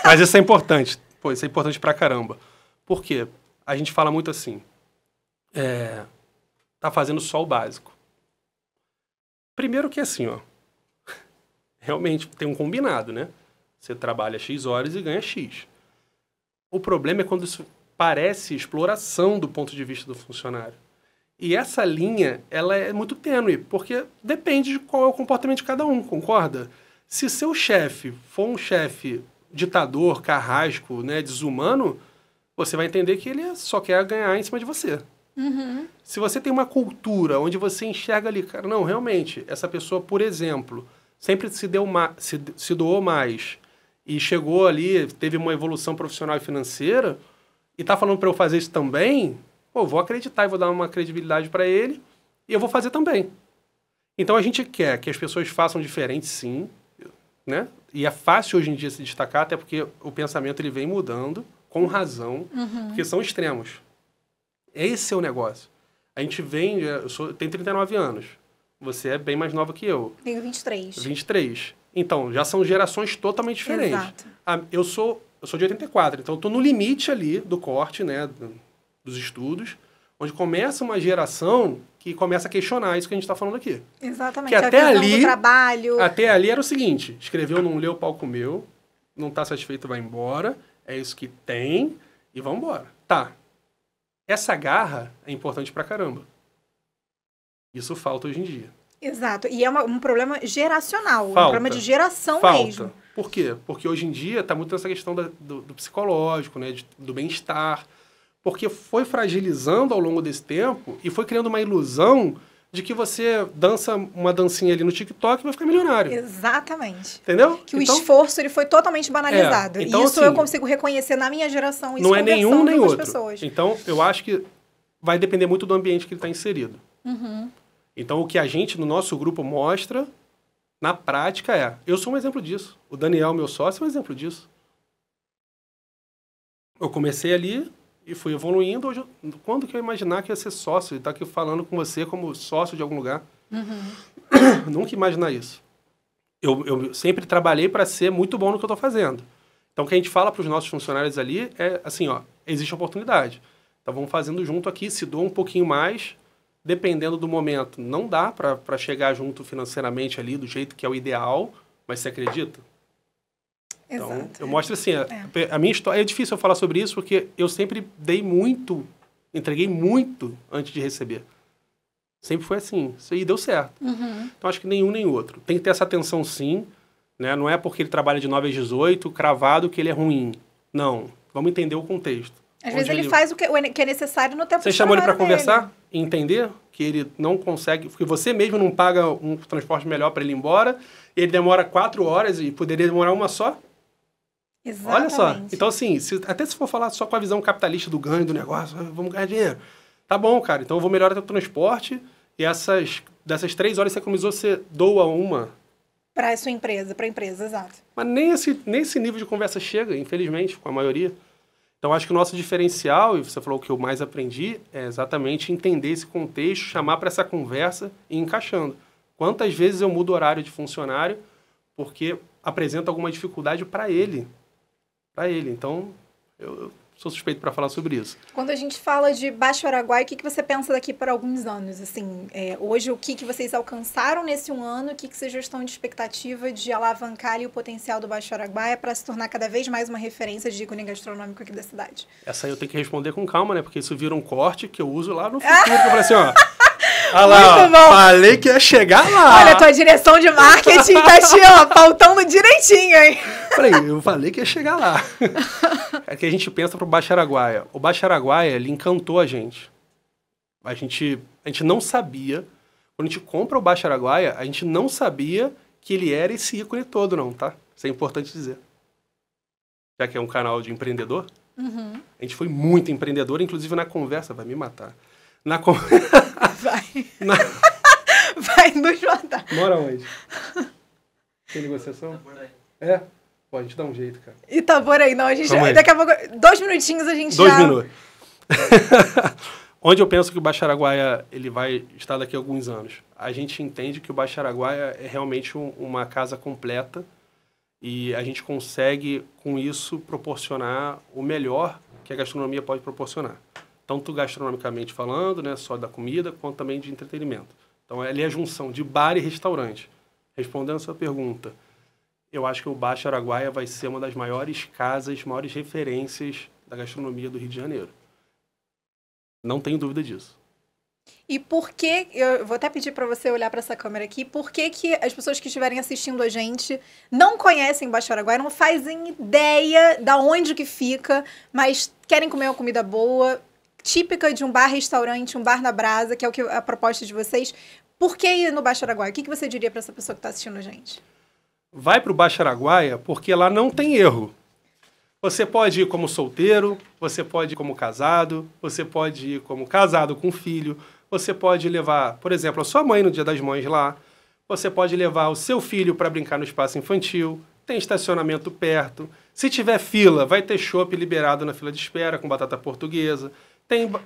Mas isso é importante. Pô, isso é importante pra caramba. Por quê? A gente fala muito assim, tá fazendo só o básico. Primeiro que assim, realmente tem um combinado, né? Você trabalha X horas e ganha X. O problema é quando isso parece exploração do ponto de vista do funcionário. E essa linha, ela é muito tênue, porque depende de qual é o comportamento de cada um, concorda? Se seu chefe for um chefe ditador, carrasco, né, desumano, você vai entender que ele só quer ganhar em cima de você. Se você tem uma cultura onde você enxerga ali, cara, não, realmente, essa pessoa, por exemplo, sempre se doou mais e chegou ali, teve uma evolução profissional e financeira, e tá falando para eu fazer isso também, pô, vou acreditar e vou dar uma credibilidade para ele, e eu vou fazer também. Então a gente quer que as pessoas façam diferente, sim, né? E é fácil hoje em dia se destacar, até porque o pensamento ele vem mudando, com razão, porque são extremos. Esse é o negócio. A gente vem... tenho 39 anos. Você é bem mais nova que eu. Tenho 23. 23. Então, já são gerações totalmente diferentes. Exato. Eu sou de 84, então eu estou no limite ali do corte, né, dos estudos, onde começa uma geração que começa a questionar isso que a gente está falando aqui. Exatamente. Que até a visão ali, do trabalho. Até ali era o seguinte, escreveu, não leu, o pau comeu, não está satisfeito, vai embora, é isso que tem e vamos embora. Tá. Essa garra é importante pra caramba. Isso falta hoje em dia. Exato. E é um problema geracional. Falta. Um problema de geração Falta. mesmo. Por quê? Porque hoje em dia está muito nessa questão do psicológico, né? Do bem-estar. Porque foi fragilizando ao longo desse tempo e foi criando uma ilusão de que você dança uma dancinha ali no TikTok e vai ficar milionário. Exatamente. Entendeu? Que o esforço ele foi totalmente banalizado. Então, e isso assim, eu consigo reconhecer na minha geração. Isso não é nenhum nem outro. Pessoas. Então, eu acho que vai depender muito do ambiente que ele está inserido. Então, o que a gente, no nosso grupo, mostra, na prática, é... Eu sou um exemplo disso. O Daniel, meu sócio, é um exemplo disso. Eu comecei ali e fui evoluindo. Hoje, quando que eu ia imaginar que ia ser sócio e estar aqui falando com você como sócio de algum lugar? Nunca imaginar isso. Eu sempre trabalhei para ser muito bom no que eu estou fazendo. Então, o que a gente fala para os nossos funcionários ali é assim, ó, existe oportunidade. Então, vamos fazendo junto aqui, se doa um pouquinho mais... Dependendo do momento, não dá para chegar junto financeiramente ali do jeito que é o ideal, mas você acredita? Exato. Então, eu mostro assim, a minha história... É difícil eu falar sobre isso, porque eu sempre dei muito, entreguei muito antes de receber. Sempre foi assim, isso aí deu certo. Então, acho que nenhum nem outro. Tem que ter essa atenção, sim, né? Não é porque ele trabalha de 9 às 18, cravado, que ele é ruim. Não, vamos entender o contexto. Às vezes ele faz o que é necessário no tempo. Você chamou ele para conversar e entender que ele não consegue... Porque você mesmo não paga um transporte melhor para ele ir embora, e ele demora 4 horas e poderia demorar uma só. Exatamente. Olha só. Então, assim, até se for falar só com a visão capitalista do ganho do negócio, vamos ganhar dinheiro. Tá bom, cara. Então eu vou melhorar o transporte e dessas 3 horas que você economizou, você doa uma. Para a sua empresa, para a empresa, exato. Mas nem esse nível de conversa chega, infelizmente, com a maioria. Então, acho que o nosso diferencial, e você falou que eu mais aprendi, é exatamente entender esse contexto, chamar para essa conversa e ir encaixando. Quantas vezes eu mudo o horário de funcionário porque apresenta alguma dificuldade para ele? Para ele. Então, eu sou suspeito para falar sobre isso. Quando a gente fala de Baixo Araguaia, o que você pensa daqui por alguns anos? Assim, hoje, o que vocês alcançaram nesse um ano? O que vocês já estão de expectativa de alavancar ali o potencial do Baixo Araguaia para se tornar cada vez mais uma referência de ícone gastronômico aqui da cidade? Essa aí eu tenho que responder com calma, né? Porque isso vira um corte que eu uso lá no futuro. Que eu falei assim, ó... Olha lá, muito bom. Falei que ia chegar lá. Olha, a tua direção de marketing tá te, pautando direitinho, hein? Eu falei que ia chegar lá. É que a gente pensa pro Baixo Araguaia. O Baixo Araguaia, ele encantou a gente. A gente não sabia. Quando a gente compra o Baixo Araguaia, a gente não sabia que ele era esse ícone todo, não, tá? Isso é importante dizer. Já que é um canal de empreendedor, a gente foi muito empreendedor, inclusive na conversa, vai me matar. Vai. Vai nos matar. Mora onde? Tem negociação? Itaboraí. É? Pô, a gente dá um jeito, cara. Itaboraí, não, a gente daqui a pouco, 2 minutinhos a gente 2 minutos. Onde eu penso que o Baixo Araguaia ele vai estar daqui a alguns anos? A gente entende que o Baixo Araguaia é realmente uma casa completa e a gente consegue, com isso, proporcionar o melhor que a gastronomia pode proporcionar. Tanto gastronomicamente falando, né, só da comida, quanto também de entretenimento. Então, ali é a junção de bar e restaurante. Respondendo a sua pergunta, eu acho que o Baixo Araguaia vai ser uma das maiores casas, maiores referências da gastronomia do Rio de Janeiro. Não tenho dúvida disso. E por que, eu vou até pedir para você olhar para essa câmera aqui, por que as pessoas que estiverem assistindo a gente não conhecem Baixo Araguaia, não fazem ideia da onde que fica, mas querem comer uma comida boa, típica de um bar-restaurante, um bar na brasa, que é o que a proposta de vocês. Por que ir no Baixo Araguaia? O que você diria para essa pessoa que está assistindo a gente? Vai para o Baixo Araguaia porque lá não tem erro. Você pode ir como solteiro, você pode ir como casado, você pode ir como casado com filho, você pode levar, por exemplo, a sua mãe no Dia das Mães lá, você pode levar o seu filho para brincar no espaço infantil, tem estacionamento perto, se tiver fila, vai ter chopp liberado na fila de espera com batata portuguesa,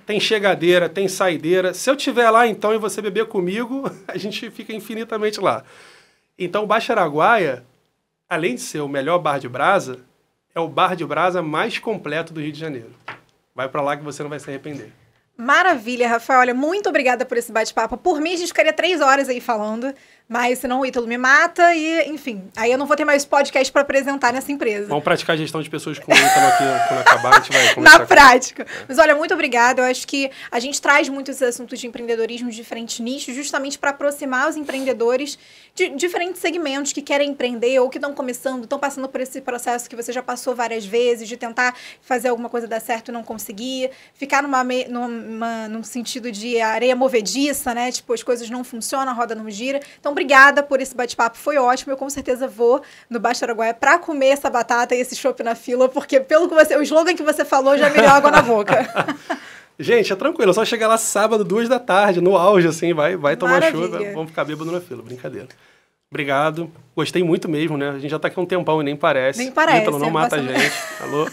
tem chegadeira, tem saideira. Se eu estiver lá então e você beber comigo, a gente fica infinitamente lá. Então o Baixo Araguaia, além de ser o melhor bar de brasa, é o bar de brasa mais completo do Rio de Janeiro. Vai pra lá que você não vai se arrepender. Maravilha, Rafael. Olha, muito obrigada por esse bate-papo. Por mim, a gente ficaria 3 horas aí falando, mas senão o Ítalo me mata e, enfim, aí eu não vou ter mais podcast para apresentar nessa empresa. Vamos praticar gestão de pessoas com o Ítalo aqui quando acabar, a gente vai começar. Na prática. Mas olha, muito obrigada. Eu acho que a gente traz muitos assuntos de empreendedorismo de diferentes nichos, justamente para aproximar os empreendedores de diferentes segmentos que querem empreender ou que estão começando, estão passando por esse processo que você já passou várias vezes, de tentar fazer alguma coisa dar certo e não conseguir, ficar num sentido de areia movediça, né? Tipo, as coisas não funcionam, a roda não gira. Então, obrigada por esse bate-papo, foi ótimo. Eu com certeza vou no Baixo Araguaia para comer essa batata e esse chopp na fila, porque o slogan que você falou já me deu água na boca. Gente, é tranquilo, é só chegar lá sábado, 2 da tarde, no auge, assim, vai tomar chuva, vamos ficar bêbado na fila, brincadeira. Obrigado, gostei muito mesmo, né? A gente já tá aqui há um tempão e nem parece. Nem parece. Ítalo, não mata a gente, alô?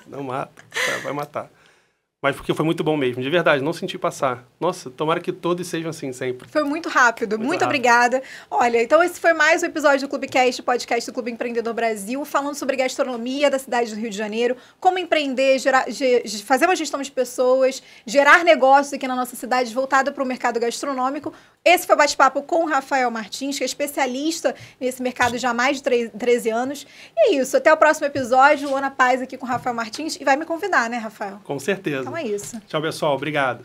Não mata, vai matar. Mas porque foi muito bom mesmo, de verdade, não senti passar. Nossa, tomara que todos sejam assim sempre. Foi muito rápido, muito obrigada. Olha, então esse foi mais um episódio do Clubecast, podcast do Clube Empreendedor Brasil, falando sobre gastronomia da cidade do Rio de Janeiro, como empreender, fazer uma gestão de pessoas, gerar negócios aqui na nossa cidade voltada para o mercado gastronômico. Esse foi o bate-papo com o Rafael Martins, que é especialista nesse mercado já há mais de 13 anos. E é isso, até o próximo episódio. Luana Paz aqui com o Rafael Martins. E vai me convidar, né, Rafael? Com certeza. Então é isso. Tchau, pessoal. Obrigado.